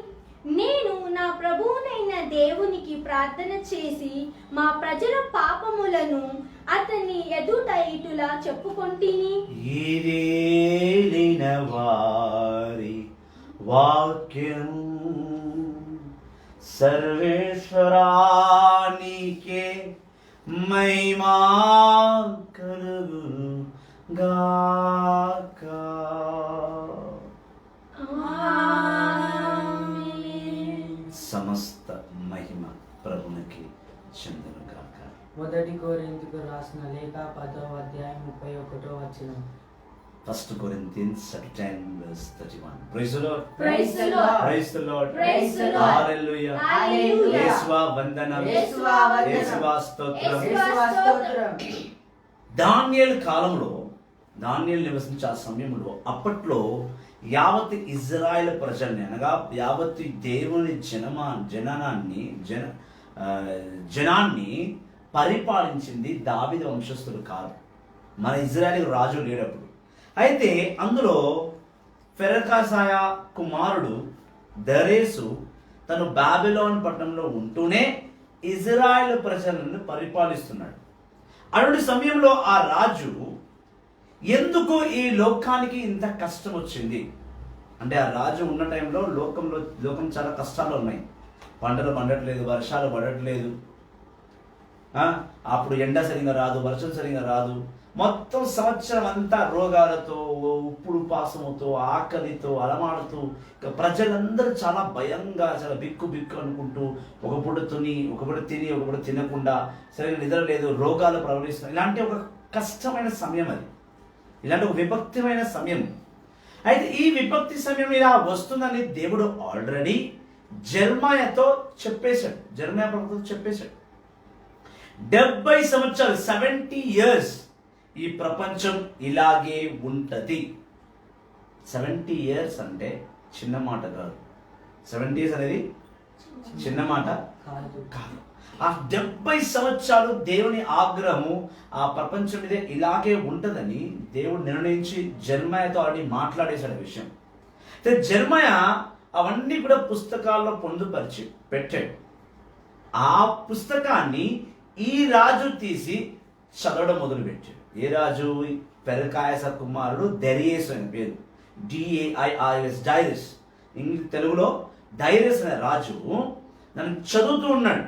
నేను నా ప్రభువునైన దేవునికి ప్రార్థన చేసి మా ప్రజల పాపములను అతని ఎదుట ఇటులా చెప్పుకొంటిని. ఏలిన వారి వాక్యం సర్వేశ్వరానికే మహిమా కలుగును గాక. సమస్త మహిమ ప్రభునికి చెందును గాక. 1 కొరింథీయులకు రాసిన లేఖ 10వ అధ్యాయం 31వ వచనం. 1 Corinthians 10:31. Praise the Lord. Praise the Lord. Praise the Lord. Praise the Lord. Hallelujah. Hallelujah. యేసువా వందనం. యేసువా వందనం. యేసువా స్తోత్రం. యేసువా స్తోత్రం. దానియేలు కాలంలో, దానియేలు నివసించే ఆ సమయంలో, అప్పట్లో యావత్ ఇజ్రాయెల్ ప్రజల్ని అనగా యావత్ దేవుని జనాన్ని పరిపాలించింది దావీదు వంశస్థులు కాదు. మన ఇజ్రాయెల్ రాజు లేడప్పుడు. అయితే అందులో ఫెరకాసాయ కుమారుడు దరేసు తను బాబిలోన్ పట్టణంలో ఉంటూనే ఇజ్రాయెల్ ప్రజలను పరిపాలిస్తున్నాడు. అటువంటి సమయంలో ఆ రాజు ఎందుకు ఈ లోకానికి ఇంత కష్టం వచ్చింది అంటే, ఆ రాజు ఉన్న టైంలో లోకం చాలా కష్టాలు ఉన్నాయి. పంటలు పండట్లేదు, వర్షాలు పడట్లేదు, అప్పుడు ఎండ సరిగా రాదు, వర్షం సరిగా రాదు, మొత్తం సంవత్సరం అంతా రోగాలతో, ఉప్పుడు పాసముతో, ఆకలితో అలమాడుతూ ప్రజలందరూ చాలా భయంగా, చాలా బిక్కు బిక్కు అనుకుంటూ ఒకప్పుడు తిని ఒకప్పుడు తినకుండా, సరిగ్గా నిద్ర లేదు, రోగాలు ప్రవహిస్తున్నాయి. ఇలాంటి ఒక కష్టమైన సమయం అది, ఇలాంటి ఒక విభక్తిమైన సమయం. అయితే ఈ విభక్తి సమయం ఇలా వస్తుందని దేవుడు ఆల్రెడీ జెర్మయాతో చెప్పేశాడు. జెర్మయా ప్రభుత్వం చెప్పేశాడు 70 సంవత్సరాలు 70 years ఈ ప్రపంచం ఇలాగే ఉంటది. 70 years అంటే చిన్న మాట కాదు. 70 years అనేది చిన్న మాట కాదు. ఆ 70 సంవత్సరాలు దేవుని ఆగ్రహము ఆ ప్రపంచం మీద ఇలాగే ఉంటదని దేవుడు నిర్ణయించి జెర్మయాతో ఆల్రెడీ మాట్లాడేశాడు విషయం. జెర్మయా అవన్నీ కూడా పుస్తకాల్లో పొందుపరిచి పెట్టాడు. ఆ పుస్తకాన్ని ఈ రాజు తీసి చదవడం మొదలుపెట్టాడు. ఏ రాజు? పెరకాయస కుమారుడు దెరియస్ అని పేరు, DAIRS, డైరస్. తెలుగులో డైరస్ అనే రాజు నన్ను చదువుతూ ఉన్నాడు.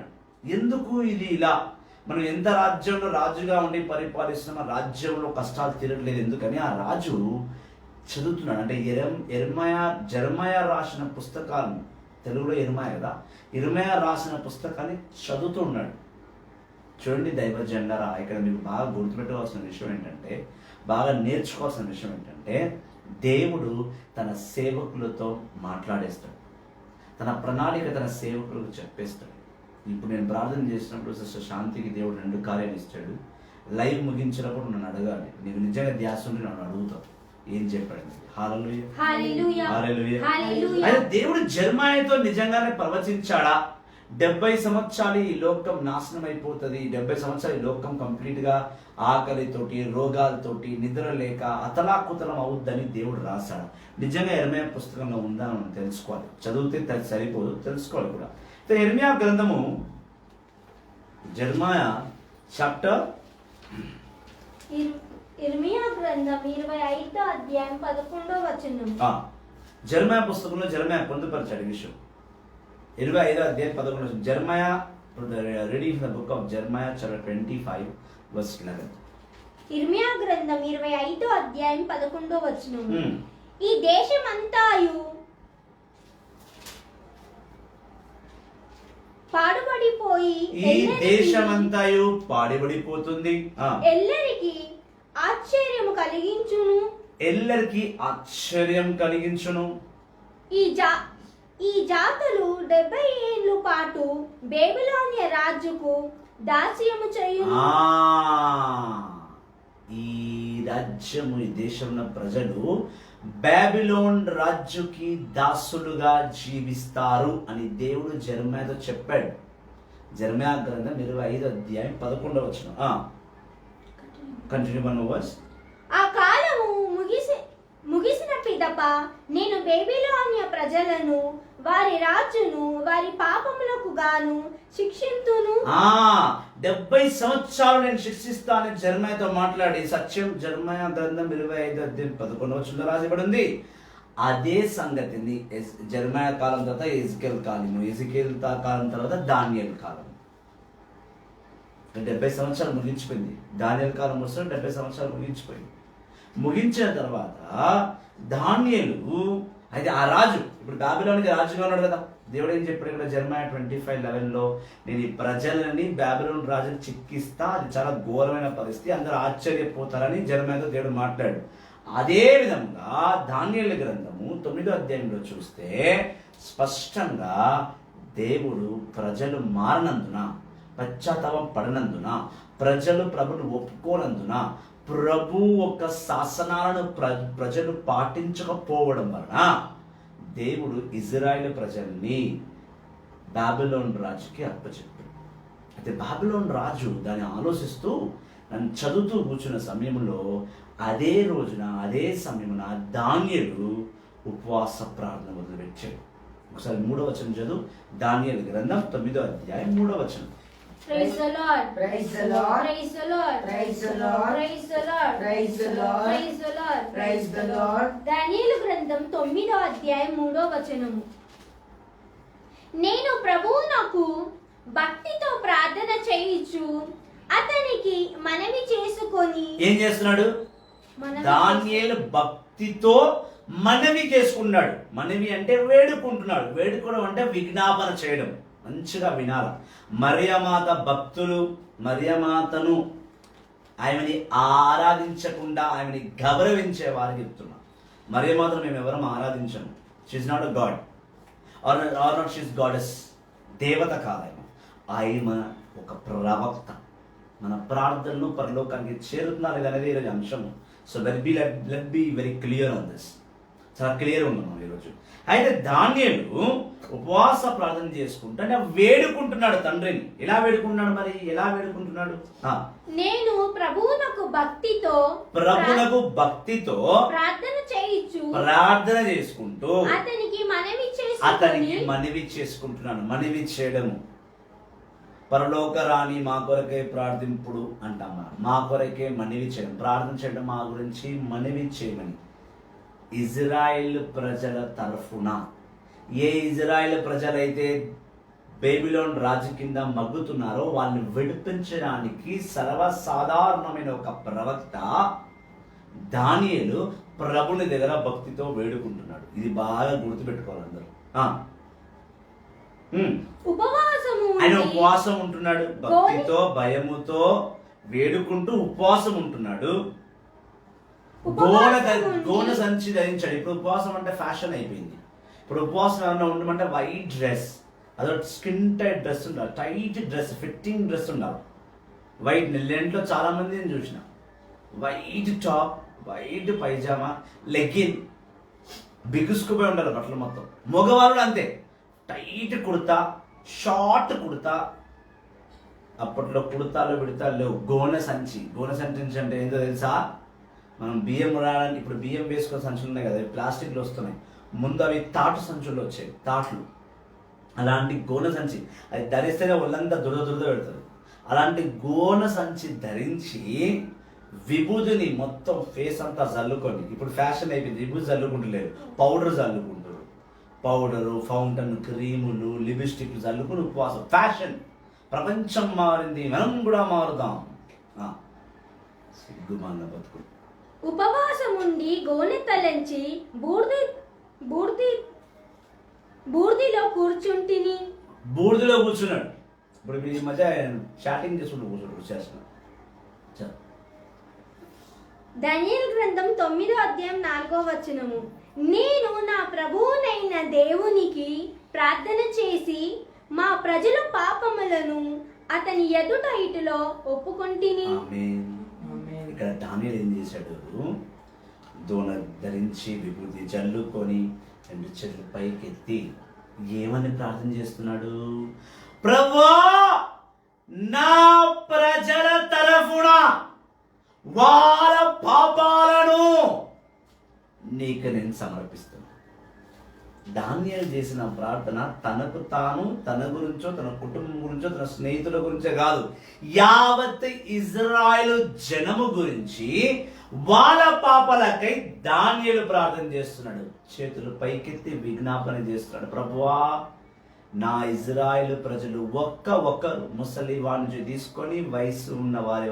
ఎందుకు ఇది ఇలా? మనం ఎంత రాజ్యంలో రాజుగా ఉండి పరిపాలిస్తున్న రాజ్యంలో కష్టాలు తీరట్లేదు ఎందుకని ఆ రాజు చదువుతున్నాడు. అంటే జెర్మయా రాసిన పుస్తకాలను, తెలుగులో ఇర్మయా కదా, ఇర్మయా రాసిన పుస్తకాన్ని చదువుతూ ఉన్నాడు. చూడండి దైవజనులారా, ఇక్కడ మీకు బాగా గుర్తుపెట్టుకోవాల్సిన విషయం ఏంటంటే, బాగా నేర్చుకోవాల్సిన విషయం ఏంటంటే, దేవుడు తన సేవకులతో మాట్లాడేస్తాడు. తన ప్రణాళిక తన సేవకులకు చెప్పేస్తాడు. ఇప్పుడు నేను ప్రార్థన చేసినప్పుడు సిస్టర్ శాంతికి దేవుడు 2 కార్యాలు ఇస్తాడు. లైవ్ ముగించినప్పుడు నన్ను అడగాలి, నీకు నిజంగా ధ్యాస ఉండి నన్ను అడుగుతావు ఏం చెప్పాడు. హల్లెలూయా. అయితే దేవుడు జెర్మయాతో నిజంగానే ప్రవచించాడా? 70 సంవత్సరాలు ఈ లోకం నాశనం అయిపోతుంది, 70 సంవత్సరాలు ఈ లోకం కంప్లీట్ గా ఆకలితోటి, రోగాలతోటి, నిద్ర లేక అతలాకుతలం అవుద్దని దేవుడు రాశాడు. నిజంగా ఇర్మయా పుస్తకంలో ఉందా మనం తెలుసుకోవాలి. చదివితే సరిపోదు, తెలుసుకోవాలి కూడా. ఇర్మయా గ్రంథము, జెర్మయా చాప్టర్, ఇర్మయా గ్రంథం 25వ అధ్యాయం 11వ వచనం. జెర్మయా పుస్తకంలో జెర్మయా పొందుపరిచాడు విషయం. 25వ అధ్యాయం 11వ వచనం. జెర్మయా, reading the book of జెర్మయా chapter 25 verse 11. ఇర్మయా గ్రంథం 25వ అధ్యాయం 11వ వచనం. ఈ దేశమంతాయు పాడుబడిపోయి, ఈ దేశమంతాయు పాడుబడిపోతుంది, ఎల్లరికి ఆశ్చర్యము కలిగించును, ఎల్లరికి ఆశ్చర్యం కలిగించును. ఈ జాతులు 70 ఏళ్ల పాటు బేబిలోనియ రాజుకు దాస్యము చేయును. ఈ రాజ్యము, ఈ దేశంలో ప్రజలు బాబిలోన్ రాజుకి దాసులుగా జీవిస్తారు అని దేవుడు జెర్మయాతో చెప్పాడు. జెర్మయా గ్రంథం 25వ అధ్యాయం 11వ వచనం. Continue one verse. ఆ కాలము ముగిసిన పిదప నేను బేబిలోనియ ప్రజలను, వారి రాజును, వారి పాపములకు గాను శిక్షింతును. 70 సంవత్సరాలు నేను శిక్షిస్తానని జెర్మయాతో మాట్లాడి సత్యం జెర్మయా గ్రంథం 25వ అధ్యాయం 11వ వచనంలో రాసిబడి ఉంది. అదే సంగతిని జెర్మయా కాలం తర్వాత ఎజికేల్ కాలము, ఎజికేల్ కాలం తర్వాత దానియేల్ కాలం. 70 సంవత్సరాలు ముగించిపోయింది. దానియేల్ కాలం వస్తే 70 సంవత్సరాలు ముగించిపోయింది. ముగించిన తర్వాత దానియేలు, అయితే ఆ రాజు ఇప్పుడు బాబిలోనికి రాజుగా ఉన్నాడు కదా. దేవుడు ఏం చెప్పాడు ఇక్కడ జెర్మయా 25:11లో, నేను ఈ ప్రజలని బాబిలోన్ రాజుని చిక్కిస్తా, అది చాలా ఘోరమైన పరిస్థితి, అందరూ ఆశ్చర్యపోతారని జెర్మయాతో దేవుడు మాట్లాడు. అదే విధంగా దానియేలు గ్రంథము 9వ అధ్యాయంలో చూస్తే స్పష్టంగా దేవుడు ప్రజలు మారనందున, పశ్చాత్తాపం పడనందున, ప్రజలు ప్రభుని ఒప్పుకోనందున, ప్రభు ఒక శాసనాలను ప్రజలు పాటించకపోవడం వలన దేవుడు ఇజ్రాయేల్ ప్రజల్ని బాబిలోన్ రాజుకి అప్పచెప్పాడు. అయితే బాబిలోన్ రాజు దాన్ని ఆలోచిస్తూ నన్ను చదువుతూ కూర్చున్న సమయంలో అదే రోజున అదే సమయమున దానియేలు ఉపవాస ప్రార్థన మొదలుపెట్టాడు. ఒకసారి 3వ వచనం చదువు. దానియేలు గ్రంథం 9వ అధ్యాయం 3వ వచనం. Praise the Lord. Praise the Lord. Praise the Lord. Praise the Lord. Praise the Lord. Praise the Lord. Praise the Lord. Praise the Lord. దానియేలు గ్రంథం 9వ అధ్యాయం 3వ వచనము. నేను ప్రభువునకు భక్తితో ప్రార్థన చేయించు అతనికి మనవి చేసుకొని ఏం చేస్తున్నాడు? దానియేలు భక్తితో మనవి చేసుకున్నాడు. మనవి అంటే వేడుకుంటున్నాడు. వేడుకోవడం అంటే విజ్ఞాపన చేయడం. మంచిగా వినాలి. మరియమాత భక్తులు మరియమాతను ఆమెని ఆరాధించకుండా ఆమెని గౌరవించే వారికి చెప్తున్నాం. మరియమాతను మేము ఎవరం ఆరాధించము. She's not a god or not she's goddess. దేవత కాదు ఆమె ఒక ప్రవక్త. మన ప్రార్థనలు పరలోకానికి చేరుతున్నారు అనేది ఈరోజు అంశము. So let be very clear on this. చాలా క్లియర్ ఉన్నాం ఈరోజు. అయితే దానియేలు ఉపవాస ప్రార్థన చేసుకుంటూ అంటే వేడుకుంటున్నాడు తండ్రిని. ఎలా వేడుకుంటున్నాడు? మరి ఎలా వేడుకుంటున్నాడు? నేను ప్రభువునకు భక్తితో ప్రార్థన చేసుకుంటూ అతనికి మనవి చేసుకుంటున్నాను. మనవి చేయడము. పరలోక రాణి మా కొరకే ప్రార్థింపుడు అంటాం మనం. మా కొరకే మనవి చేయడం, ప్రార్థన చేయడం, మా గురించి మనవి చేయమని. ఇజ్రాయెల్ ప్రజల తరఫున ఏ ఇజ్రాయెల్ ప్రజలైతే బేబిలోన్ రాజు కింద మగ్గుతున్నారో వాళ్ళని విడిపించడానికి సర్వసాధారణమైన ఒక ప్రవక్త దానియేలు ప్రభుని దగ్గర భక్తితో వేడుకుంటున్నాడు. ఇది బాగా గుర్తుపెట్టుకోవాలి అందరూ. ఆయన ఉపవాసం ఉంటున్నాడు. భక్తితో భయముతో వేడుకుంటూ ఉపవాసం ఉంటున్నాడు. గోన సంచి ధరించాడు. ఇప్పుడు ఉపవాసం అంటే ఫ్యాషన్ అయిపోయింది. ఇప్పుడు ఉపవాసం ఏమన్నా ఉండమంటే వైట్ డ్రెస్, అదో స్కిన్ టైట్ డ్రెస్ ఉండాలి, టైట్ డ్రెస్, ఫిట్టింగ్ డ్రెస్ ఉండాలి. వైట్ లెంట్లో చాలా మందిని చూసిన వైట్ టాప్, వైట్ పైజామా, లెగిన్, బిగుసుకుపోయి ఉండాలి బట్టలు మొత్తం. మగవాళ్ళు అంతే, టైట్ కుర్తా, షార్ట్ కుర్తా. అప్పట్లో కుర్తాలు విడతాలు లేవు. గోన సంచి అంటే ఏంటో తెలుసా? మనం బియ్యం రావడానికి ఇప్పుడు బియ్యం వేసుకునే సంచులు ఉన్నాయి కదా, ప్లాస్టిక్లు వస్తున్నాయి. ముందు అవి తాటు సంచులు వచ్చాయి, తాట్లు. అలాంటి గోన సంచి అది ధరిస్తేనే ఒళ్ళంతా దురద పెడతారు. అలాంటి గోన సంచి ధరించి విభూతిని మొత్తం ఫేస్ అంతా చల్లుకొని, ఇప్పుడు ఫ్యాషన్ అయిపోయింది, విభూతి చల్లుకుంటలేరు, పౌడర్ చల్లుకుంటారు. పౌడరు, ఫౌంటైన్, క్రీములు, లిప్స్టిక్లు చల్లుకుని ఉపవాసం. ఫ్యాషన్. ప్రపంచం మారింది, మనం కూడా మారుదాం. సిగ్గుమాలిన బతుకు. ఉపవాసం ఉండి గోనె తలంచి బూర్దిలో కూర్చుంటిని. బూర్దిలో కూర్చున్నాడు. ఇప్పుడు ఈ మధ్య చాటింగ్ చేసుకుంటూ చేస్తున్నాడు. దానియేలు గ్రంథం 9వ అధ్యాయం 4వ వచనము. నేను నా ప్రభువునైన దేవునికి ప్రార్థన చేసి మా ప్రజల పాపములను అతని ఎదుట ఇటులో ఒప్పుకొంటిని. ఇక్కడ దానియేలు ఏం చేశాడు? దోణ ధరించి విభూతి జల్లుకొని 2 చేతులు పైకెత్తి ఏమని ప్రార్థన చేస్తున్నాడు? ప్రభువా, నా ప్రజల తరఫున వాళ్ళ పాపాలను నీకు నేను సమర్పిస్తున్నాను. దానియేలు చేసిన ప్రార్థన తనకు తాను, తన గురించో, తన కుటుంబం గురించో, తన స్నేహితుల గురించో కాదు, యావత్ ఇజ్రాయెలు జనము గురించి, వాళ్ళ పాపాలకై దానియేలు ప్రార్థన చేస్తున్నాడు. చేతులు పైకెత్తి విజ్ఞాపన చేస్తున్నాడు. ప్రభువా, నా ఇజ్రాయెలు ప్రజలు ఒక్కరు, ముసలి వారి నుంచి తీసుకొని వయసు ఉన్న వారి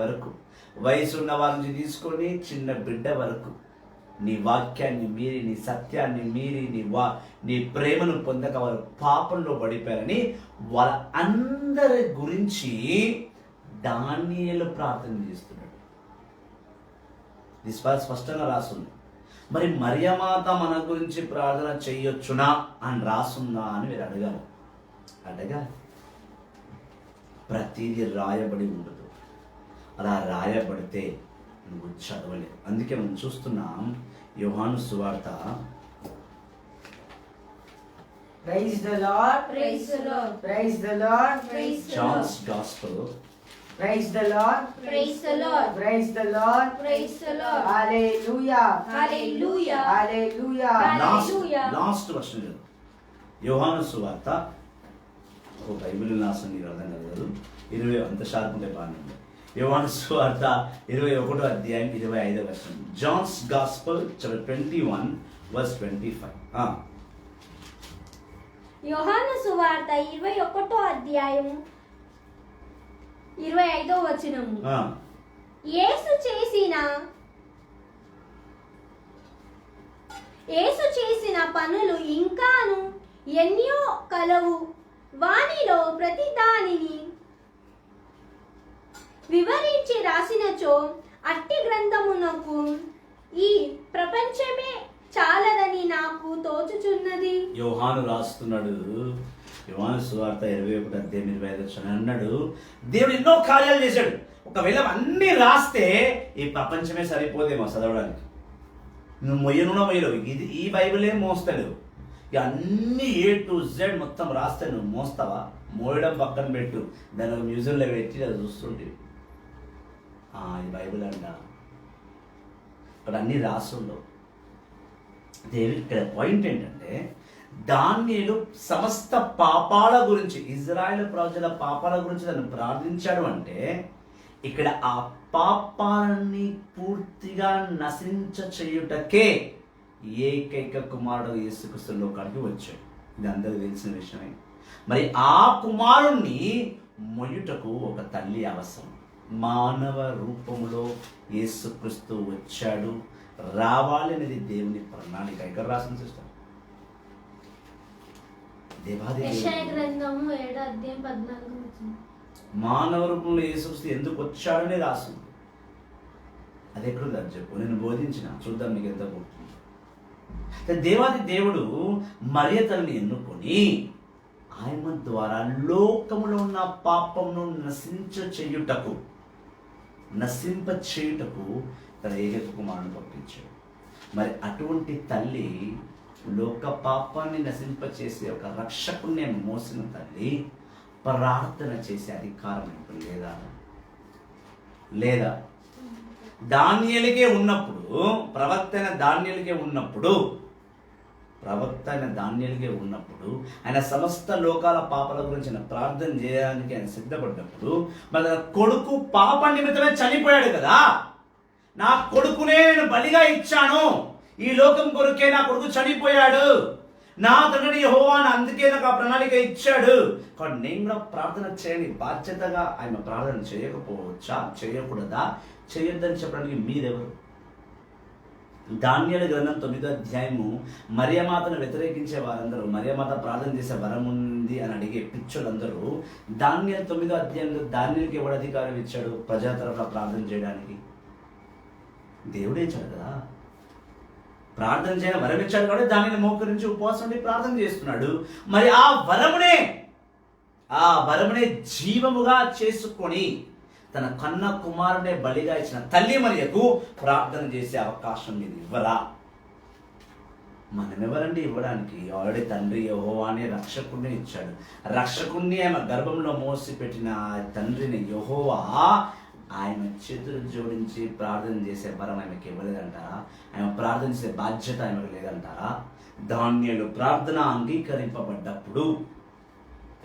నుంచి తీసుకొని చిన్న బిడ్డ వరకు నీ వాక్యాన్ని మీరి, నీ సత్యాన్ని మీరి, నీ ప్రేమను పొందక వారు పాపంలో పడిపోయారని వాళ్ళ అందరి గురించి దానియేలు ప్రార్థన చేస్తున్నాడు. ఇది స్పష్టంగా రాస్తుంది. మరి మరియమాత మన గురించి ప్రార్థన చెయ్యొచ్చునా అని రాసుందా అని మీరు అడగాలి. ప్రతిదీ రాయబడి ఉండదు. అలా రాయబడితే నువ్వు చదవలేవు. అందుకే మనం చూస్తున్నాం యోహాను సువార్త. Praise the Lord. Praise the Lord. Praise the Lord. Praise the John's Lord. Gospel. Praise the Lord. Praise the Lord. Praise the Lord. Praise the Lord. Hallelujah. Hallelujah. Hallelujah. Hallelujah. Last version యోహాను సువార్త. బైబిల్ రాసిన మీరు అర్థం కాదు, 20 అంత షార్ప్ ఉంటే బాగానే ఉంది. యోహాను సువార్త 21వ అధ్యాయం 25వ వచనం. John's gospel chapter 21 verse 25. Yohanu సువార్త 21వ అధ్యాయం 25వ వచనము. ఆ, యేసు చేసిన పనులు ఇంకాను ఎన్నో కలవు. వానిలో ప్రతి దానిని వివరించి రాసినచో అట్టి గ్రంథమునకు ఈ ప్రపంచమే చాలదని నాకు తోచుచున్నది. యోహాను రాస్తున్నాడు, యోహాను సువార్త 21:25 అన్నాడు, దేవుడు ఎన్నో కార్యాలు చేశాడు. ఒకవేళ అన్నీ రాస్తే ఈ ప్రపంచమే సరిపోదేమో చదవడానికి. నువ్వు మొయ్యలేవు. ఇది ఈ బైబిలే మోస్తలేవు. ఇక అన్ని A to Z మొత్తం రాస్తే నువ్వు మోస్తావా? మోయడం పక్కన పెట్టు, దాని ఒక మ్యూజియంలో పెట్టి అది చూస్తుంటే ఇది బైబిల్ అంట. ఇక్కడ అన్నీ రాస్తుండవు. ఇక్కడ పాయింట్ ఏంటంటే, దానియేలు సమస్త పాపాల గురించి, ఇజ్రాయెల్ ప్రజల పాపాల గురించి తను ప్రార్థించాడు అంటే, ఇక్కడ ఆ పాపాలని పూర్తిగా నశించ చేయుటకే ఏకైక కుమారుడు యేసుక్రీస్తు లోకానికి వచ్చాడు. ఇది అందరికీ తెలిసిన విషయమే. మరి ఆ కుమారుణ్ణి మొయ్యుటకు ఒక తల్లి అవసరం. మానవ రూపంలో యేసుక్రీస్తు వచ్చాడు, రావాలి అనేది దేవుని ప్రణాళిక. ఇక్కడ రాసిన సిస్టర్ యెషయా గ్రంథము 7:14. మానవ రూపంలో యేసుక్రీస్తు ఎందుకు వచ్చాడనే రాసింది. అది ఎక్కడుంది అది చెప్పు, నేను బోధించిన, చూద్దాం మీకు ఎంత గుర్తుంది. దేవాది దేవుడు మరియ తల్లిని ఎన్నుకొని ఆయన ద్వారా లోకములో ఉన్న పాపమును నశింప చేయుటకు తన ఏకైక కుమారుని పంపించాడు. మరి అటువంటి తల్లి, లోక పాపాన్ని నశింపచేసే ఒక రక్షకుణ్ణి మోసిన తల్లి ప్రార్థన చేసే అధికారం ఇప్పుడు లేదా? దానియేలుకే ఉన్నప్పుడు, ప్రవక్త అయిన దానియేలుకే ఉన్నప్పుడు ఆయన సమస్త లోకాల పాపాల గురించి ఆయన ప్రార్థన చేయడానికి ఆయన సిద్ధపడ్డప్పుడు, మరి కొడుకు పాప నిమిత్తమే చనిపోయాడు కదా. నా కొడుకునే నేను బలిగా ఇచ్చాను, ఈ లోకం కొరకే నా కొడుకు చనిపోయాడు, నా తండ్రి యెహోవాను అందుకే నాకు ఆ ప్రణాళిక ఇచ్చాడు. కానీ నేను కూడా ప్రార్థన చేయని బాధ్యతగా ఆయన ప్రార్థన చేయకపోవచ్చా, చేయకూడదా, చేయొద్దని చెప్పడానికి మీరెవరు? దానియేలు గ్రంథం 9వ అధ్యాయము మరియమాతను వ్యతిరేకించే వారందరూ, మరియమాత ప్రార్థన చేసే వరం ఉంది అని అడిగే పిచ్చోళ్ళందరూ దానియేలు 9వ అధ్యాయంలో దానియేలుకి ఎవడు అధికారం ఇచ్చాడు ప్రజల తరఫున ప్రార్థన చేయడానికి? దేవుడే ఇచ్చాడు కదా. ప్రార్థన చేయడం వరం ఇచ్చాడు కాబట్టి దానిని మోకరించి ఉపవాసం ఉండి ప్రార్థన చేస్తున్నాడు. మరి ఆ వరమునే జీవముగా చేసుకొని తన కన్న కుమారుడే బలిగా ఇచ్చిన తల్లి మరియకు ప్రార్థన చేసే అవకాశం మీరు ఇవ్వరా? మనం ఎవరండి ఇవ్వడానికి? ఆల్రెడీ తండ్రి యెహోవానే రక్షకుడిని ఇచ్చాడు. రక్షకుడిని ఆమె గర్భంలో మోసి పెట్టిన తండ్రిని యెహోవా ఆయన చేతులు జోడించి ప్రార్థన చేసే వరం ఆమెకి ఇవ్వలేదంటారా? ఆమె ప్రార్థన చేసే బాధ్యత ఆమెకు లేదంటారా? దానియేలు ప్రార్థన అంగీకరింపబడ్డప్పుడు,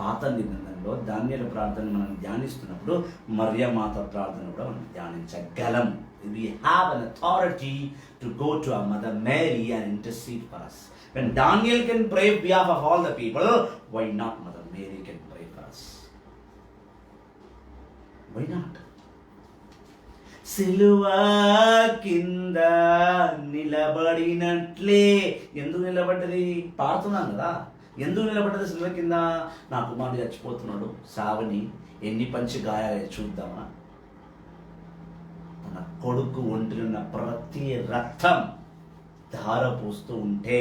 పాత నిబంధనలో దానియేలు ప్రార్థన మనం ధ్యానిస్తున్నప్పుడు మరియమాత ప్రార్థన కూడా మనం ధ్యానించగలం. We have an authority to go to our mother Mary and intercede for us. When Daniel can pray on behalf of all the people, why not Mother Mary can pray for us? Why not? సిలువ కింద నిలబడినట్లే. ఎందుకు నిలబడ్డది? పాడుతున్నాం కదా. ఎందుకు నిలబడ్డది సిలువ కింద? నా కుమారుడు చచ్చిపోతున్నాడు, సావని, ఎన్ని పంచి గాయాలు చూద్దామా? తన కొడుకు ఒంటినున్న ప్రతి రక్తం ధార పూస్తూ ఉంటే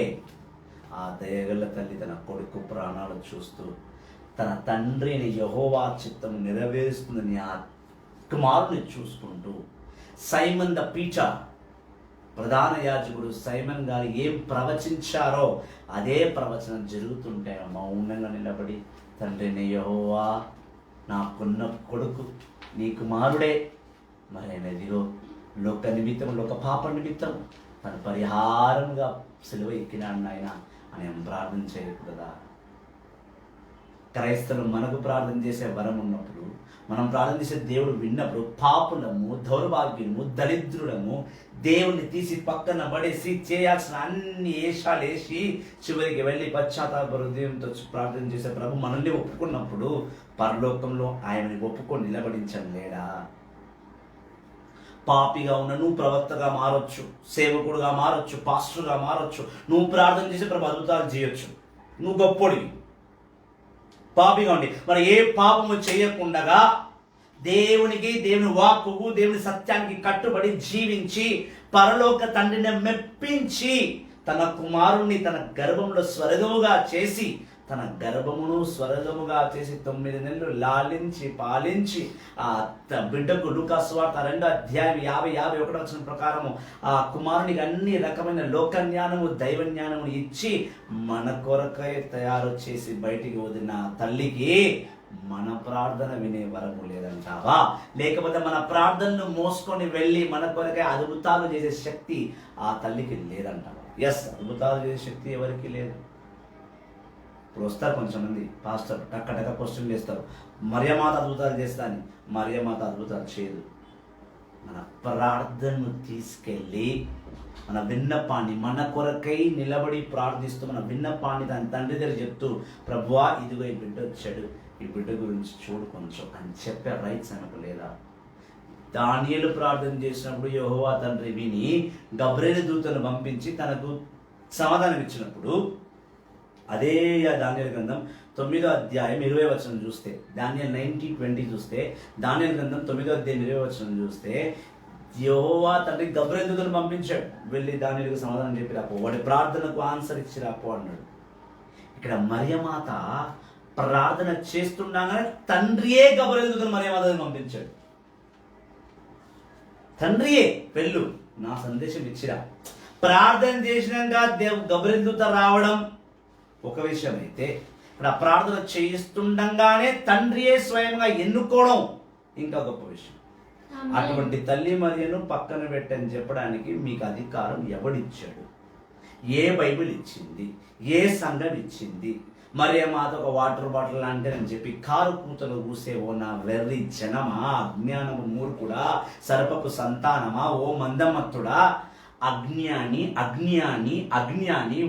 ఆ దయగల తల్లి తన కొడుకు ప్రాణాలు చూస్తూ తన తండ్రిని యెహోవా చిత్తం నెరవేరుస్తుందని ఆ కుమారుని చూసుకుంటూ, సైమన్ ద పీటర్, ప్రధాన యాజకుడు సైమన్ గారు ఏం ప్రవచించారో అదే ప్రవచనం జరుగుతుంటే మౌనంగా నిలబడి, తండ్రిని యెహోవా, నాకున్న కొడుకు నీ కుమారుడే, మరి ఆయనదిగో లోక నిమిత్తం, లోక పాప నిమిత్తం తన పరిహారంగా సిలువ ఎక్కినాడు నాయన అని ప్రార్థన చేయకూడదా? క్రైస్తవులు మనకు ప్రార్థన చేసే వరం ఉన్నప్పుడు, మనం ప్రార్థన చేసే దేవుడు విన్నప్పుడు, పాపులము, దౌర్భాగ్యులము, దరిద్రులము దేవుణ్ణి తీసి పక్కన పడేసి చేయాల్సిన అన్ని ఏషాలు వేసి చివరికి వెళ్ళి పశ్చాత్తాప హృదయంతో ప్రార్థన చేసే ప్రభు మనల్ని ఒప్పుకున్నప్పుడు పరలోకంలో ఆయనని ఒప్పుకొని నిలబడించలేడా? పాపిగా ఉన్న నువ్వు ప్రవక్తగా మారొచ్చు, సేవకుడుగా మారొచ్చు, పాస్టర్గా మారొచ్చు, నువ్వు ప్రార్థన చేసి ప్రభు అద్భుతాలు చేయొచ్చు, నువ్వు గొప్పోడివి. పాపిగా ఉండి మరి ఏ పాపము చేయకుండగా దేవుని వాక్కుకు దేవుని సత్యానికి కట్టుబడి జీవించి పరలోక తండ్రిని మెప్పించి తన కుమారుణ్ణి తన గర్భంలో స్వర్గముగా చేసి 9 నెలలు లాలించి పాలించి ఆ బిడ్డకు లూకాసు వార్త 2:50-51 ప్రకారము ఆ కుమారునికి అన్ని రకమైన లోక జ్ఞానము దైవ జ్ఞానము ఇచ్చి మన కొరకై తయారు చేసి బయటికి వదిలిన తల్లికి మన ప్రార్థన వినే వరము లేదంటావా? లేకపోతే మన ప్రార్థనను మోసుకొని వెళ్ళి మన కొరకై అద్భుతాలు చేసే శక్తి ఆ తల్లికి లేదంటావా? ఎస్, అద్భుతాలు చేసే శక్తి ఎవరికి లేదు. ఇప్పుడు వస్తారు కొంచెంమంది పాస్టర్ టక్క క్వశ్చన్లు వేస్తారు, మరియమాత అద్భుతాలు చేస్తా అని. మరియమాత అద్భుతాలు చేయదు. మన ప్రార్థనను తీసుకెళ్ళి మన విన్నపాన్ని మన కొరకై నిలబడి ప్రార్థిస్తూ మన విన్నపాన్ని దాని తండ్రి దగ్గర చెప్తూ, ప్రభువా ఇదిగో ఈ బిడ్డ వచ్చాడు, ఈ బిడ్డ గురించి చూడు కొంచెం అని చెప్పే రైట్స్ ఆమెకు లేదా? దానియేలు ప్రార్థన చేసినప్పుడు యెహోవా తండ్రి విని గబ్రియేలు దూతను పంపించి తనకు సమాధానం ఇచ్చినప్పుడు, అదే దానియేలు గ్రంథం 9:20 చూస్తే, దానియేలు 9:20 చూస్తే, దానియేలు గ్రంథం 9:20 చూస్తే యెహోవా తండ్రి గబ్రియేలు దూతను పంపించాడు, వెళ్ళి దానియేలుకు సమాధానం చెప్పి రాపో, వాడి ప్రార్థనకు ఆన్సర్ ఇచ్చి రాపో అన్నాడు. ఇక్కడ మరియమాత ప్రార్థన చేస్తుండగానే తండ్రియే గబ్రియేలు దూతను మరియమాతను పంపించాడు. తండ్రియే వెళ్ళు నా సందేశం ఇచ్చిరా. ప్రార్థన చేసినాక గబ్రియేలు దూత రావడం ఒక విషయం అయితే, ఇక్కడ ప్రార్థన చేస్తుండగానే తండ్రియే స్వయంగా ఎన్నుకోవడం ఇంకా గొప్ప విషయం. అటువంటి తల్లి మరియను పక్కన పెట్టని చెప్పడానికి మీకు అధికారం ఎవడిచ్చాడు? ఏ బైబిల్ ఇచ్చింది? ఏ సంఘం ఇచ్చింది? మరియమాత ఒక వాటర్ బాటిల్ అంటే అని చెప్పి కారు కూతలు కూసే ఓ నా వెర్రి జనమా, అజ్ఞానము మూర్ఖుడా, సర్పపు సంతానమా, ఓ మందమత్తుడా, అజ్ఞాని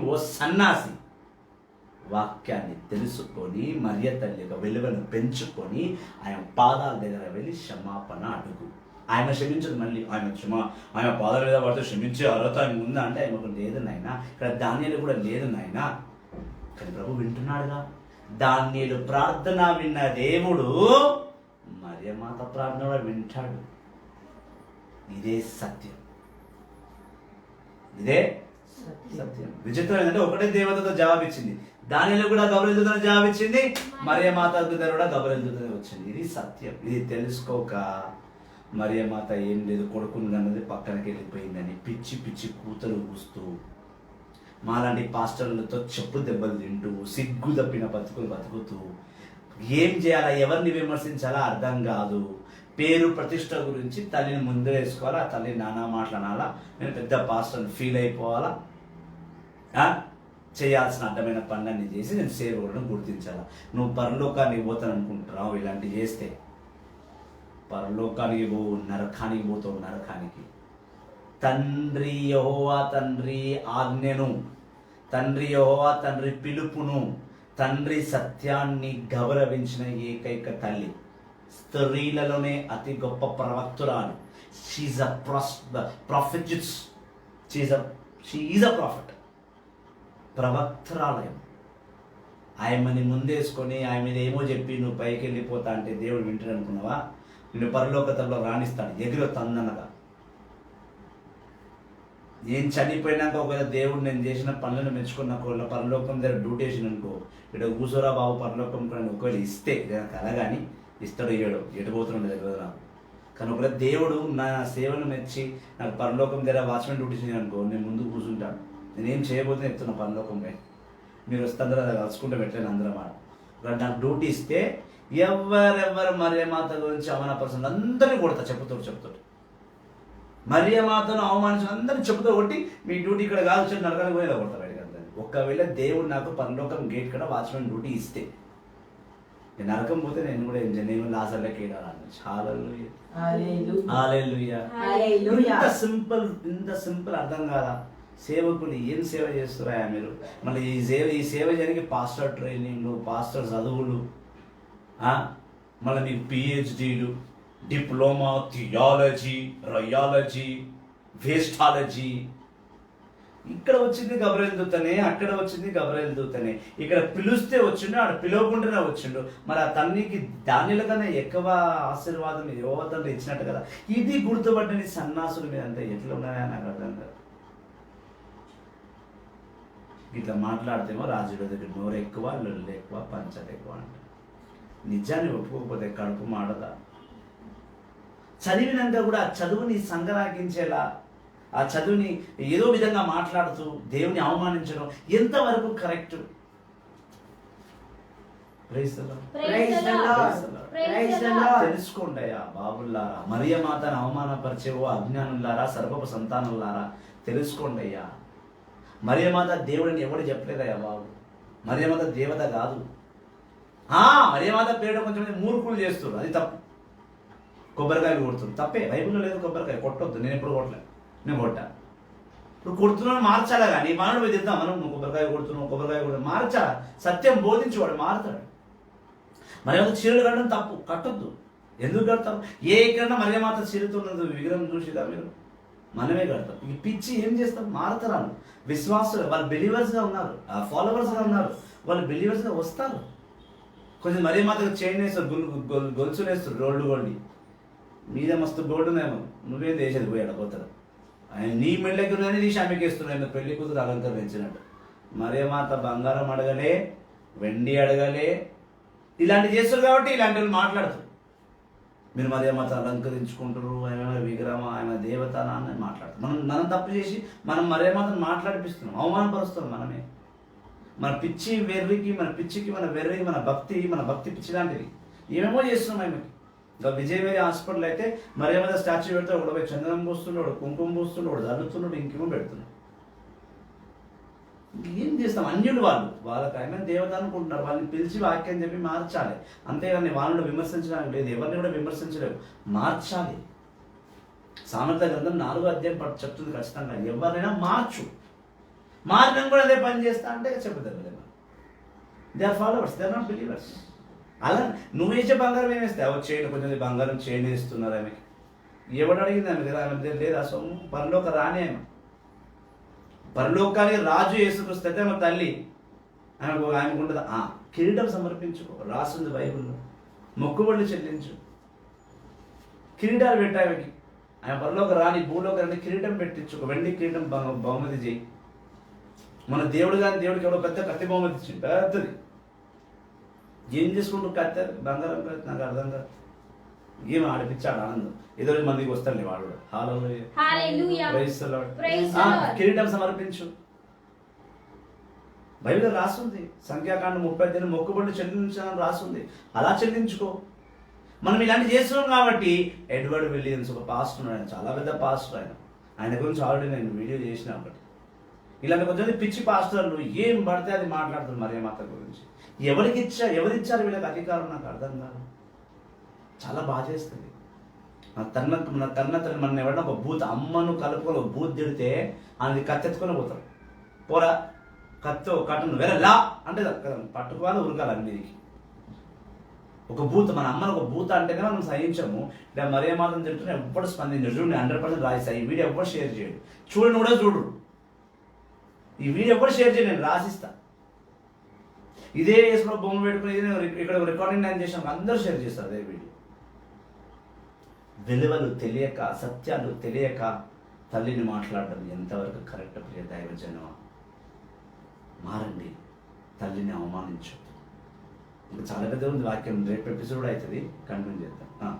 ఓ సన్నాసి. వాక్యాన్ని తెలుసుకొని మరియ తల్లి యొక్క విలువను పెంచుకొని ఆయన పాదాల దగ్గర వెళ్ళి క్షమాపణ అడుగు. ఆయన క్షమించదు. మళ్ళీ ఆయన పాదాల మీద పడితే క్షమించే అర్హత ఆయన ఉందా అంటే ఆయనకు లేదు నాయన. ఇక్కడ దానియేలు కూడా లేదు నాయన. కానీ ప్రభు వింటున్నాడుగా. దానియేలు ప్రార్థన విన్న దేవుడు మరియమాత ప్రార్థన కూడా వింటాడు. ఇదే సత్యం, ఇదే సత్యం. విచిత్రం ఏంటంటే ఒకటే దేవతతో జవాబిచ్చింది. దానిలో కూడా గబ్రియేలు దూతను జవాబిచ్చింది, మరియమాత దగ్గర కూడా గబ్రియేలు దూతనే వచ్చింది. ఇది సత్యం. ఇది తెలుసుకోక మరియమాత ఏం లేదు కొడుకుని అన్నది పక్కనకి వెళ్ళిపోయిందని పిచ్చి కూతలు కూస్తూ మాలాంటి పాస్టర్లతో చెప్పు దెబ్బలు తింటూ సిగ్గు తప్పిన బతుకుతూ ఏం చేయాలా, ఎవరిని విమర్శించాలా అర్థం కాదు. పేరు ప్రతిష్ట గురించి తల్లిని ముందు వేసుకోవాలా, ఆ తల్లి నానా మాట్లాడాలా, నేను పెద్ద పాస్టర్ని ఫీల్ అయిపోవాలా, చేయాల్సిన అడ్డమైన పనులన్నీ చేసి నేను సేవకులను గుర్తించాలా. నువ్వు పరలోకానికి పోతాను అనుకుంటున్నావు ఇలాంటివి చేస్తే. పరలోకానికి పోవు, నరకానికి పోతావు. నరకానికి తండ్రి యెహోవా తండ్రి ఆజ్ఞను, తండ్రి యెహోవా తండ్రి పిలుపును, తండ్రి సత్యాన్ని గౌరవించిన ఏకైక తల్లి, స్త్రీలలోనే అతి గొప్ప ప్రవక్తురాలు. She's a prophets, she's a prophet, ప్రవక్తురాలయం. ఆయమని ముందేసుకొని ఆయన మీద ఏమో చెప్పి నువ్వు పైకి వెళ్ళిపోతా అంటే దేవుడు వింటాడు అనుకున్నావా? నిన్ను పరలోకతంలో రాణిస్తాడు ఎగిరో తందనగా. నేను చనిపోయినాక ఒకవేళ దేవుడు నేను చేసిన పనులను మెచ్చుకున్న ఒకవేళ పరలోకం దగ్గర డ్యూటీ వేసిన అనుకో, ఇక్కడ కూర్చోరా బాబు పరలోకం కానీ ఒకవేళ ఇస్తే కలగాని ఇస్తాడు, ఇయ్యాడు, ఎటుపోతున్నాడు తెలియదు నాకు. కానీ ఒకవేళ దేవుడు నా సేవను మెచ్చి నాకు పరలోకం దగ్గర వాచ్మెన్ డ్యూటీ చేయను అనుకో, నేను ముందు కూర్చుంటాను. నేనేం చేయబోతే చెప్తున్నా పరలోకంపై. మీరు వస్తుందరూ అది కలుసుకుంటే పెట్టలేను అందరం మాట. నాకు డ్యూటీ ఇస్తే ఎవరెవరు మరియమాత గురించి అవమానపరుస్తుంది అందరినీ కొడతా, చెప్తాడు. మరియమాతను అవమానించిన అందరినీ చెప్పుతూ కొట్టి మీ డ్యూటీ ఇక్కడ కాదు వచ్చి నరకానికి పోయేలా కొడతారు బయటకు అందరినీ. ఒకవేళ దేవుడు నాకు పరలోకం గేట్ కూడా వాచ్మెన్ డ్యూటీ ఇస్తే నేను నరకం పోతే నేను కూడా ఏం చేయను, లాసర్లకి వెళ్ళాలని. ఇంత సింపుల్ అర్థం కాదా? సేవకులు ఏం సేవ చేస్తున్నారా మీరు? మళ్ళీ ఈ సేవ చేయడానికి పాస్టర్ ట్రైనింగ్లు, పాస్టర్ చదువులు, మళ్ళీ నీకు పిహెచ్డీలు, డిప్లొమా, థియాలజీ, రయాలజీ, వేస్టాలజీ. ఇక్కడ వచ్చింది గబ్రియెల్ దూతనే, అక్కడ వచ్చింది గబ్రియెల్ దూతనే. ఇక్కడ పిలుస్తే వచ్చిండు, ఆడ పిలవకుండానే వచ్చిండు. మరి ఆ తల్లికి దానిల కన్నా ఎక్కువ ఆశీర్వాదం యువతలు ఇచ్చినట్టు కదా. ఇది గుర్తుపట్టని సన్నాసులు మీద అంతా ఎట్లా ఉన్నాయా నాకు అర్థం కాదు. ఇట్లా మాట్లాడితేమో రాజుల దగ్గర నోరు ఎక్కువ, లొల్లు ఎక్కువ, పంచలు ఎక్కువ అంట. నిజాన్ని ఒప్పుకోకపోతే కడుపు మాడదా? చదివినాక కూడా ఆ చదువుని సంగరాకించేలా, ఆ చదువుని ఏదో విధంగా మాట్లాడుతూ దేవుని అవమానించడం ఎంతవరకు కరెక్ట్? తెలుసుకోండి అయ్యా బాబుల్లారా, మరియ మాతను అవమానపరిచేవో అజ్ఞానులారా, సర్వపు సంతానులారా, తెలుసుకోండి అయ్యా. మరియమాత దేవుడిని ఎవడు చెప్పలేదయ్యా బాబు. మరియమాత దేవత కాదు. మరియమాత పేరు కొంచెం మూర్ఖులు చేస్తారు, అది తప్పు. కొబ్బరికాయలు కొడుతున్నారు, తప్పే. బైబిల్లో లేదు కొబ్బరికాయ కొట్టొద్దు. నేను ఎప్పుడు కొట్టలేదు, నేను కొట్టా. ఇప్పుడు కొడుతున్నాను మార్చాలా కానీ మనడు పోయి తిద్దాం. మనం నువ్వు కొబ్బరికాయ కొడుతున్నావు మార్చాలా? సత్యం బోధించేవాడు మారుతాడు. మరియమాత చీరలు కట్టడం తప్పు, కట్టొద్దు. ఎందుకు కడతాం? ఏ ఎక్కడన్నా మరియమాత చీరతున్నది విగ్రహం చూసిదా మీరు? మనమే కడతాం. ఈ పిచ్చి ఏం చేస్తాం? మారుతారు. విశ్వాసులు వాళ్ళు బిలీవర్స్గా ఉన్నారు, ఫాలోవర్స్గా ఉన్నారు, వాళ్ళు బిలీవర్స్గా వస్తారు. కొంచెం మరియమాతకు చైన్ వేస్తారు, గొలుసులు వేస్తారు, రోడ్లు గోల్డి మీద మస్తు గోల్డ్ ఉందేమో, నువ్వేం వేసేది పోయాడు కొత్తగా. ఆయన నీ మెళ్ళకి ఉన్నాయని తీసి ఆమెకి వేస్తున్నాయి, పెళ్లి కూతురు అలంకరించినట్టు. మరియమాత బంగారం అడగలే, వెండి అడగలే, ఇలాంటివి చేస్తారు కాబట్టి ఇలాంటి వాళ్ళు మాట్లాడుతారు. మీరు మరియమాత అలంకరించుకుంటారు, ఆమె విగ్రహం, ఆమె దేవత అని మాట్లాడతారు. మనం తప్పు చేసి మనం మరియమాతను మాట్లాడిపిస్తున్నాం, అవమానపరుస్తున్నాం మనమే. మన పిచ్చి వెర్రికి, మన పిచ్చికి, మన వెర్రికి, మన భక్తి పిచ్చి లాంటిది ఏమేమో చేస్తున్నాం ఆమెకి. ఇంకా విజయవేరి హాస్పిటల్ అయితే మరియమాత స్టాచ్యూ పెడితే ఒకడు పోయి చందనం పూస్తున్నాడు, కుంకుమ పూస్తున్నాడు, ఒకడు చల్లుతున్నాడు, ఇంకేమో పెడుతున్నాడు. ఏం చేస్తాం? అన్యులు వాళ్ళకి ఆయన దేవత అనుకుంటున్నారు. వాళ్ళని పిలిచి వాక్యం చెప్పి మార్చాలి, అంతేగాని వాళ్ళని విమర్శించడానికి లేదు. ఎవరిని కూడా విమర్శించలేవు, మార్చాలి. సామెతల గ్రంథం 4వ అధ్యాయం చెప్తుంది ఖచ్చితంగా, ఎవరైనా మార్చు. మారినం కూడా అదే పని చేస్తా అంటే చెప్పదు. They are followers, they are not believers. అలా నువ్వు వేసే బంగారం ఏమేస్తావు? చైన్ కొంచెం బంగారం చైన్ వేస్తున్నారు ఆమెకి. ఎవడు అడిగింది ఆమె కదా? ఆమె దగ్గర లేదా సొమ్ము? పరలోక రాని ఆమె, పరలోకానికి రాజు యేసుక్రీస్తు అయితే ఆమె తల్లి. ఆమెకు ఉండదు. కిరీటం సమర్పించుకో, రాస్తుంది బైబిల్లో. మొక్కుబడులు చెల్లించు, కిరీటాలు పెట్టామెకి. ఆమె పరలోక రాని, భూలోక రాని కిరీటం పెట్టించుకో, వెండి కిరీటం బహుమతి చేయి. మన దేవుడు కానీ దేవుడికి ఎవడో పెద్ద కత్తి బహుమతి ఇచ్చింది, పెద్దది. ఏం చేసుకుంటూ కత్తి బంగారం కత్తి? నాకు అర్థం కాదు. ఏం ఆడిపించాడు ఆనందం. ఏదో మందికి వస్తాడు వాడు. కిరీటం సమర్పించు. బైబిల్ రాస్తుంది, సంఖ్యాకాండం 30 మొక్కుబడులు చెల్లించాలని రాస్తుంది. అలా చెల్లించుకో. మనం ఇలాంటి చేస్తున్నాం కాబట్టి. ఎడ్వర్డ్ విలియమ్స్ ఒక పాస్టర్ ఉన్నాడు, చాలా పెద్ద పాస్టర్. ఆయన గురించి ఆల్రెడీ నేను వీడియో చేసిన ఒకటి. ఇలాంటి కొంచెం పిచ్చి పాస్టర్లు ఏం పడితే అది మాట్లాడుతున్నారు మరియమాత గురించి. ఎవరిచ్చారు వీళ్ళకి అధికారం? నాకు అర్థం కాదు. చాలా బాధ చేస్తుంది. మన తల్లి మన ఎవరైనా ఒక బూత్ అమ్మను కలుపుకొని ఒక బూత్ తిడితే అది కత్తెత్తుకొని పోతారు. పోరా కత్తో కట్టను వేరేలా అంటే పట్టుకోవాలి, ఉరకాలి అన్నిటికి. ఒక బూత్, మన అమ్మను ఒక బూత్ అంటేనే మనం సహించము. ఇలా మరియమాతను తింటున్నా ఎప్పుడు స్పందించారు. చూడండి 100% రాయిస్తాయి. ఈ వీడియో ఎప్పుడు షేర్ చేయడు. చూడండి కూడా చూడు. ఈ వీడియో ఎప్పుడు షేర్ చేయండి, నేను రాసిస్తా. ఇదే వేసుకున్న బొమ్మ పెట్టుకుని ఇక్కడ రికార్డింగ్ నేను చేసాను, అందరూ షేర్ చేస్తారు అదే వీడియో. విలువలు తెలియక, సత్యాలు తెలియక తల్లిని మాట్లాడడం ఎంతవరకు కరెక్ట్? ప్రియ దైవజనమా, మారండి. తల్లిని అవమానించు. ఇంకా చాలా పెద్ద ఉంది వాక్యం, రేపు ఎపిసోడ్ అవుతుంది, కంటిన్యూ చేద్దాం.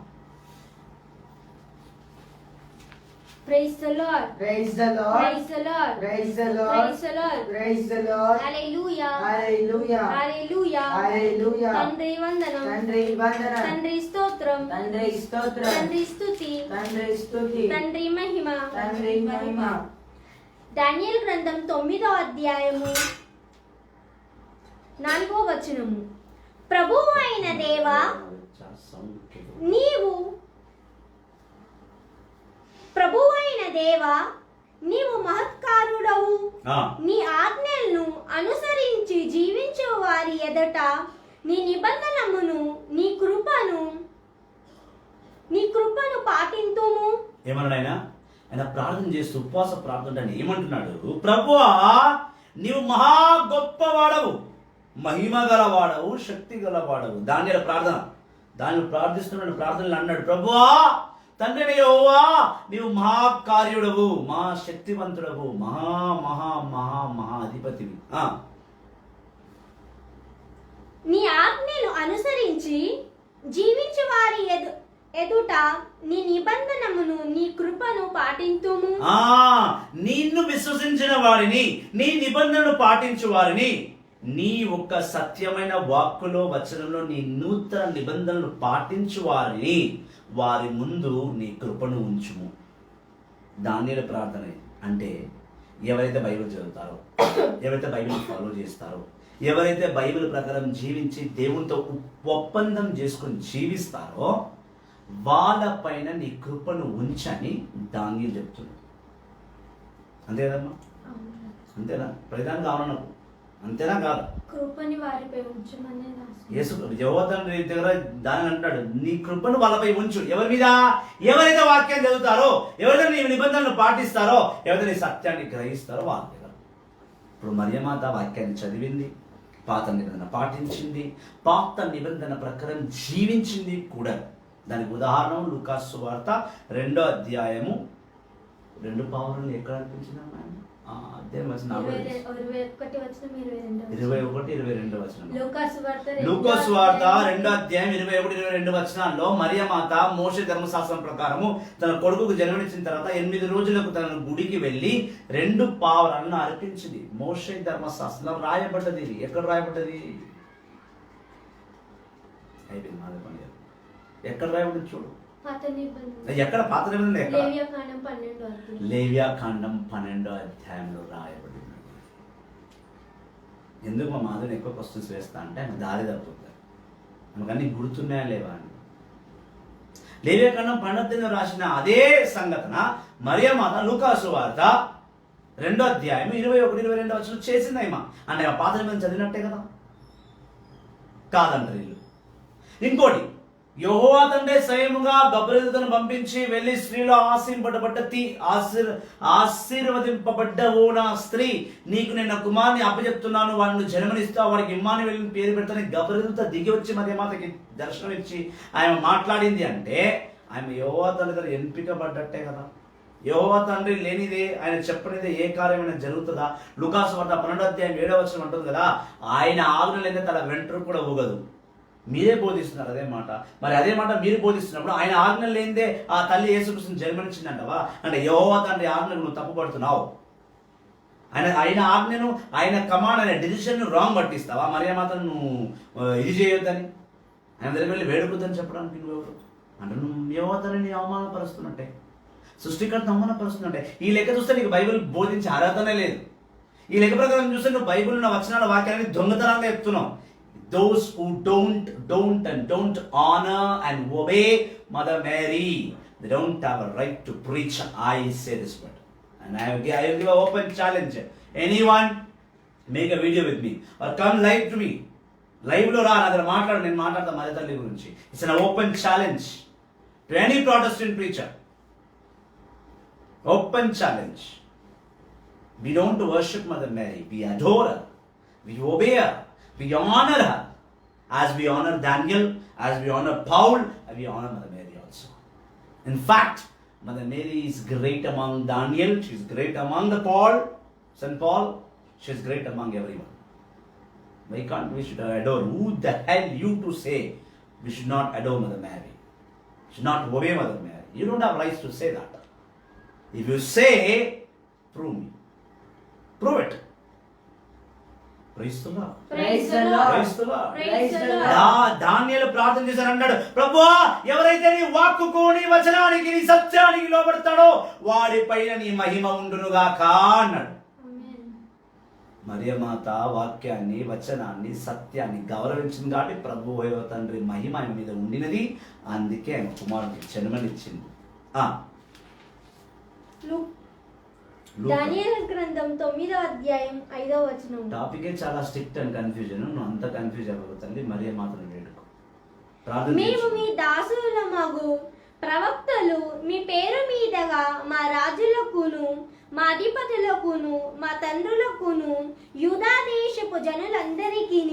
Praise the Lord. Praise the Lord. Praise the Lord. Praise the Lord. Praise the Lord. Praise the Lord. Hallelujah. Hallelujah. Hallelujah. Hallelujah. తండ్రి వందనం. తండ్రి వందనం. తండ్రి స్తోత్రం. తండ్రి స్తోత్రం. తండ్రి స్తుతి. తండ్రి స్తుతి. తండ్రి మహిమ. తండ్రి మహిమ. దానియేలు గ్రంథం 9వ అధ్యాయము 4వ వచనము. ప్రభువు అయిన దేవా, నీవు మహత్కారుడవు. నీ ఆజ్ఞలను అనుసరించి జీవించే వారి ఎదుట నీ నిబంధనమును నీ కృపను పాటింతుము. ఏమన్నాడు ఆయన ప్రార్థన చేస్తూ ఉపవాస ప్రార్థన అంటే ఏమంటున్నాడు? ప్రభువా నీవు మహా గొప్పవాడవు, మహిమ గలవాడవు, శక్తి గలవాడవు. దానిలో ప్రార్థిస్తున్నాడు. ప్రార్థనలు అన్నాడు, ప్రభువా తండ్రి యెహోవా నీవు మహాకార్యుడవు, మహా శక్తివంతుడవు, మహా మహా మహా మహా అధిపతివి. నీ ఆజ్ఞను అనుసరించి జీవించు వారి ఎదుట నీ నిబంధనమును నీ కృపను పాటింతుము. నిన్ను విశ్వసించిన వారిని, నీ నిబంధనను పాటించు వారిని, నీ ఒక్క సత్యమైన వాక్కులో వచనంలో నీ నూతన నిబంధనలు పాటించు వారిని వారి ముందు నీ కృపను ఉంచుము. దానిలో ప్రార్థన అంటే ఎవరైతే బైబిల్ చదువుతారో, ఎవరైతే బైబిల్ ఫాలో చేస్తారో, ఎవరైతే బైబిల్ ప్రకారం జీవించి దేవునితో ఒప్పందం చేసుకుని జీవిస్తారో వాళ్ళపైన నీ కృపను ఉంచని దానియేలు చెప్తున్నాడు. అంతే కదమ్మా? అంతేనా? ప్రధానం కావాలన్నా అంతేనా కాదు? కృపని వారిపై ఉంచమని యేసు తండ్రి దగ్గర దాని అంటాడు, నీ కృపను వాళ్ళపై ఉంచు. ఎవరి మీద? ఎవరైతే వాక్యాన్ని చదువుతారో, ఎవరైతే నీ నిబంధనలు పాటిస్తారో, ఎవరైతే నీ సత్యాన్ని గ్రహిస్తారో వాళ్ళ దగ్గర. ఇప్పుడు మరియమాత వాక్యాన్ని చదివింది, పాత నిబంధన పాటించింది, పాత నిబంధన ప్రకారం జీవించింది కూడా. దానికి ఉదాహరణ లూకాసు సువార్త 2వ అధ్యాయము 2 పావులు ఎక్కడ అనిపించిందా? అధ్యాయం వచనం 21-22 వచనం. లూకాసు సువార్త 2వ అధ్యాయం 21-22 వచనాల్లో మరియమాత మోషే ధర్మశాస్త్రం ప్రకారము తన కొడుకుకు జన్మనిచ్చిన తర్వాత 8 రోజులకు తన గుడికి వెళ్ళి 2 పావురాలను అర్పించింది. మోషే ధర్మశాస్త్రంలో రాయబడ్డది. ఇది ఎక్కడ రాయబడ్డది? అయిపోయింది మాదే పని. ఎక్కడ రాయబడి చూడు. ఎక్కడ పాత నిబంధన? లేవ్యాకాండం 12వ అధ్యాయంలో రాయబడింది. ఎందుకు మా మాధుని ఎక్కువ క్వశ్చన్స్ వేస్తా అంటే ఆయన దారి తప్పుతారు, మనకు అన్ని గుర్తున్నాయా లేవా అని. లేవ్యాకాండం 12వ అధ్యాయంలో రాసిన అదే సంఘటన మరియమాత లూకాసు వార్త 2వ అధ్యాయం 21-22 వచనం చేసిందేమా అంటే ఆ పాత నిబంధన చదివినట్టే కదా? కాదంటారు వీళ్ళు. ఇంకోటి, యెహోవా తండ్రి స్వయముగా గబ్రియలును పంపించి వెళ్ళి స్త్రీలో ఆశీర్వదింపబడ్డవు నా స్త్రీ, నీకు నేను కుమారుని అప్పచెప్తున్నాను, వాడిని జన్మనిస్తా, వాడికి ఇమ్మానుయేలు పేరు పెడతాను. గబ్రియలుతో దిగి వచ్చి మరియమాతకి దర్శనం ఇచ్చి ఆయన మాట్లాడింది అంటే ఆయన యెహోవా తండ్రి దగ్గర ఎంపికబడ్డట్టే కదా. యెహోవా తండ్రి లేనిదే, ఆయన చెప్పనిదే ఏ కార్యమైనా జరుగుతుందా? లూకాసు వార్త 12వ అధ్యాయం 7వ వచనం అంటుంది కదా, ఆయన ఆజ్ఞ లేదే తన వెంట్రుక కూడా ఊగదు. మీరే బోధిస్తున్నారు అదే మాట. మరి అదే మాట మీరు బోధిస్తున్నప్పుడు ఆయన ఆజ్ఞ లేనిదే ఆ తల్లి యేసుక్రీస్తుని జన్మనిచ్చిందంటవా? అంటే యెహోవా తండ్రి ఆజ్ఞను నువ్వు తప్పుపడుతున్నావు. ఆయన ఆజ్ఞను, ఆయన కమాండ్, ఆయన డిసిషన్ రాంగ్ పట్టిస్తావా? మరియమాతను నువ్వు ఇది చేయొద్దని, ఆయన దగ్గర వెళ్ళి వేడుకుద్దని చెప్పడానికి నువ్వెవరు? అంటే నువ్వు యెహోవా తండ్రిని అవమానపరుస్తున్నట్టే, సృష్టికర్తను అవమానపరుస్తున్నట్టే. ఈ లెక్క చూస్తే నీకు బైబిల్ బోధించే అర్హతనే లేదు. ఈ లెక్క ప్రకారం చూస్తే నువ్వు బైబిల్ ఉన్న వచనాల వాక్యాన్ని దొంగతనంగా చెప్తున్నావు. Those who don't honor and obey Mother Mary, they don't have a right to preach. I say this word, and I will give an open challenge. Anyone make a video with me or come live to me. Live lo ra nadar maatlaadu, nenu maatladta Mother Talli gurinchi. It's an open challenge to any Protestant preacher. Open challenge. We don't worship Mother Mary, we adore her, we obey her, we honor her, as we honor Daniel, as we honor Paul, and we honor Mother Mary also. In fact, Mother Mary is great among Daniel, she is great among the St. Paul, she is great among everyone. Why can't we should adore? Who the hell you to say we should not adore Mother Mary? Should not obey Mother Mary? You don't have rights to say that. If you say, prove me. Prove it. దానియేలు ప్రార్థన చేశారు, అన్నాడు, ప్రభువా ఎవరైతే నీ వాక్కుకు, నీ వచనానికి, నీ సత్యానికి లోబడతాడో వాడిపైన నీ మహిమ ఉండునుగాక అన్నాడు. మరియమాత వాక్యాన్ని, వచనాన్ని, సత్యాన్ని గౌరవించింది కాబట్టి ప్రభువు తండ్రి మహిమ ఆయన మీద ఉండినది. అందుకే ఆయన కుమారుడికి జన్మనిచ్చింది. దానియేలు గ్రంథం 9వ అధ్యాయం 5వ వచనం. టాపికే చాలా స్ట్రిక్ట్ అండ్ కన్ఫ్యూజన్. నువ్వు అంత కన్ఫ్యూజ్ అవ్వగలుగుతుంది. మరియ మాత్రం వేడుకో, ప్రార్థన మేము చేసుకో. మీ దాసులమగు ప్రవక్తలు మీ పేరు మీదగా మా రాజులకును మా అధిపతులకును మా తండ్రులకును యూదా దేశపు జనులందరికీ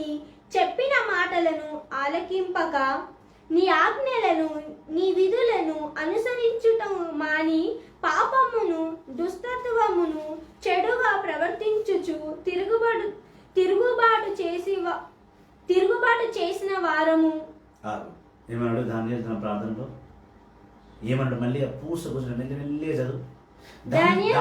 చెప్పిన మాటలను ఆలకింపక నీ ఆజ్ఞలను నీ విధులను అనుసరించుట మాని పాపమును దుష్టత్వమును చెడుగా ప్రవర్తించుచు తిరుగుబాటు చేసిన వారము. ఏమన్నాడు దానియేలు తన ప్రార్థనలో? ఏమన్నాడు? మళ్ళీ ఆ పూస కూర్చొని వెళ్ళే చదువు. దానియేలు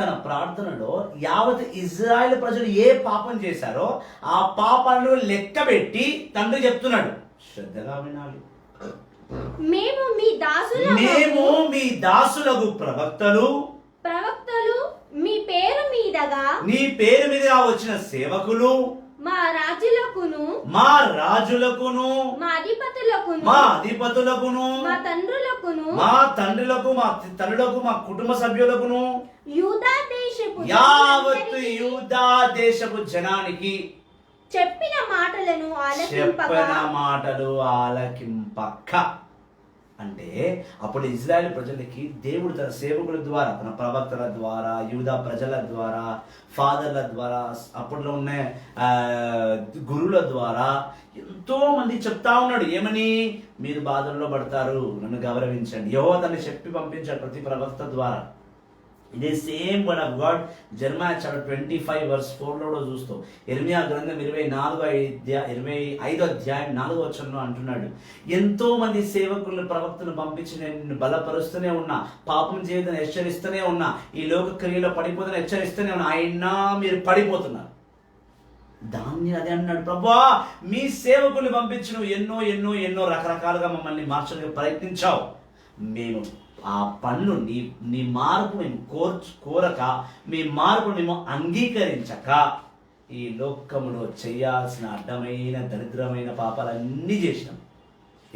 తన ప్రార్థనలో యావత్ ఇజ్రాయెల్ ప్రజలు ఏ పాపం చేశారో ఆ పాపాలను లెక్క పెట్టి తండ్రి చెప్తున్నాడు. శ్రద్ధగా వినాలి. మేము మీ దాసులకు ప్రవక్తలు మీ పేరు మీదగా నీ పేరు మీదుగా వచ్చిన సేవకులు మా రాజులకును మా మా అధిపతులకును మా తండ్రులకు మా తల్లులకు మా కుటుంబ సభ్యులకును యావత్తు యూదా దేశపు జనానికి చెప్పిన మాటలు ఆలకింపక. అంటే అప్పుడు ఇజ్రాయెల్ ప్రజలకి దేవుడు తన సేవకుల ద్వారా, తన ప్రవక్తల ద్వారా, యూదా ప్రజల ద్వారా, ఫాదర్ల ద్వారా, అప్పట్లో ఉన్న గురువుల ద్వారా ఎంతో మంది చెప్తా ఉన్నాడు. ఏమని? మీరు బాధల్లో పడతారు, నన్ను గౌరవించండి. యెహోవా తనని చెప్పి పంపించాడు ప్రతి ప్రవక్త ద్వారా. ఇదే same word of God జెరమయా chapter 25 verse 4 లో చూస్తాం. యిర్మీయా గ్రంథం 25వ అధ్యాయం 4వ వచనంలో అంటున్నాడు, ఎంతో మంది సేవకులను ప్రవక్తను పంపించి నేను నిన్ను బలపరుస్తూనే ఉన్నా, పాపం చేయదని హెచ్చరిస్తూనే ఉన్నా, ఈ లోక క్రియలో పడిపోదని హెచ్చరిస్తూనే ఉన్నా, అయినా మీరు పడిపోతున్నారు. దాన్ని అదే అన్నాడు, ప్రభువా మీ సేవకుల్ని పంపించి నువ్వు ఎన్నో ఎన్నో ఎన్నో రకరకాలుగా మమ్మల్ని మార్చడానికి ప్రయత్నించావు. మేము ఆ పనులు నీ మార్పు మేము కోరక, మీ మార్పు మేము అంగీకరించక ఈ లోకములో చేయాల్సిన అడ్డమైన దరిద్రమైన పాపాలన్నీ చేసినాం.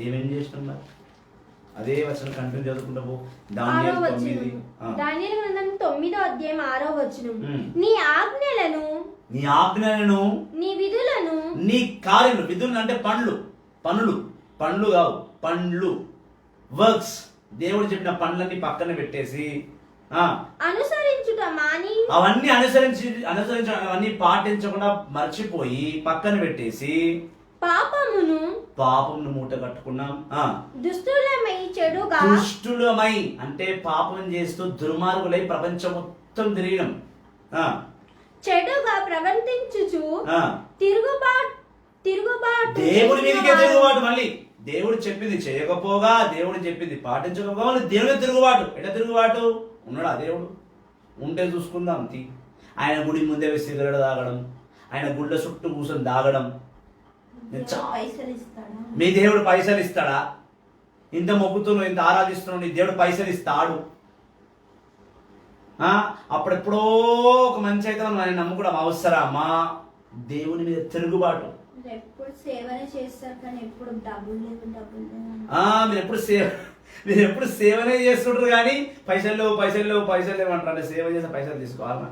ఏమేం చేసినాం మరి? అదే వచనం కంటిన్యూ చదువుకుంటాము. దానియేలు గ్రంథం 9వ అధ్యాయం 6వ వచనం. నీ ఆజ్ఞలను నీ విధులను నీ కార్యములు, విధులు అంటే పనులు కావు, పండ్లు, వర్క్స్, దేవుడు చెప్పిన పనులన్నీ పక్కన పెట్టేసి అనుసరించుట మాని అవన్నీ అవన్నీ పాటించకుండా మర్చిపోయి పక్కన పెట్టేసి పాపమును మూట కట్టుకున్నాం. దుష్టులమై అంటే పాపం చేస్తూ దుర్మార్గులై ప్రపంచం మొత్తం తిరిగినాం. చెడుగా ప్రవర్తించుచు తిరుగుబాటు దేవుడి మీదకే తిరుగుబాటు. మళ్ళీ దేవుడు చెప్పింది చేయకపోగా, దేవుడు చెప్పింది పాటించకపోగా మళ్ళీ దేవుడి తిరుగుబాటు. ఎట్లా తిరుగుబాటు? ఉన్నాడా దేవుడు? ఉంటే చూసుకుందాం. ఆయన గుడి ముందే సిగరెట్ తాగడం, ఆయన గుళ్ళ చుట్టూ కూర్చొని తాగడం. మీ దేవుడు పైసలు ఇస్తాడా? ఇంత మొక్కుతున్నావు, ఇంత ఆరాధిస్తున్నావు, నీ దేవుడు పైసలు ఇస్తాడు? అప్పుడెప్పుడో ఒక మంచి అయితే మనం ఆయన నమ్ముకోవడం అవసరమా? దేవుని మీద తిరుగుబాటు. మీరు ఎప్పుడు సేవనే చేస్తుంటారు కానీ పైసలు లేవు అంటారు. సేవ చేసే పైసలు తీసుకోవాలన్నా?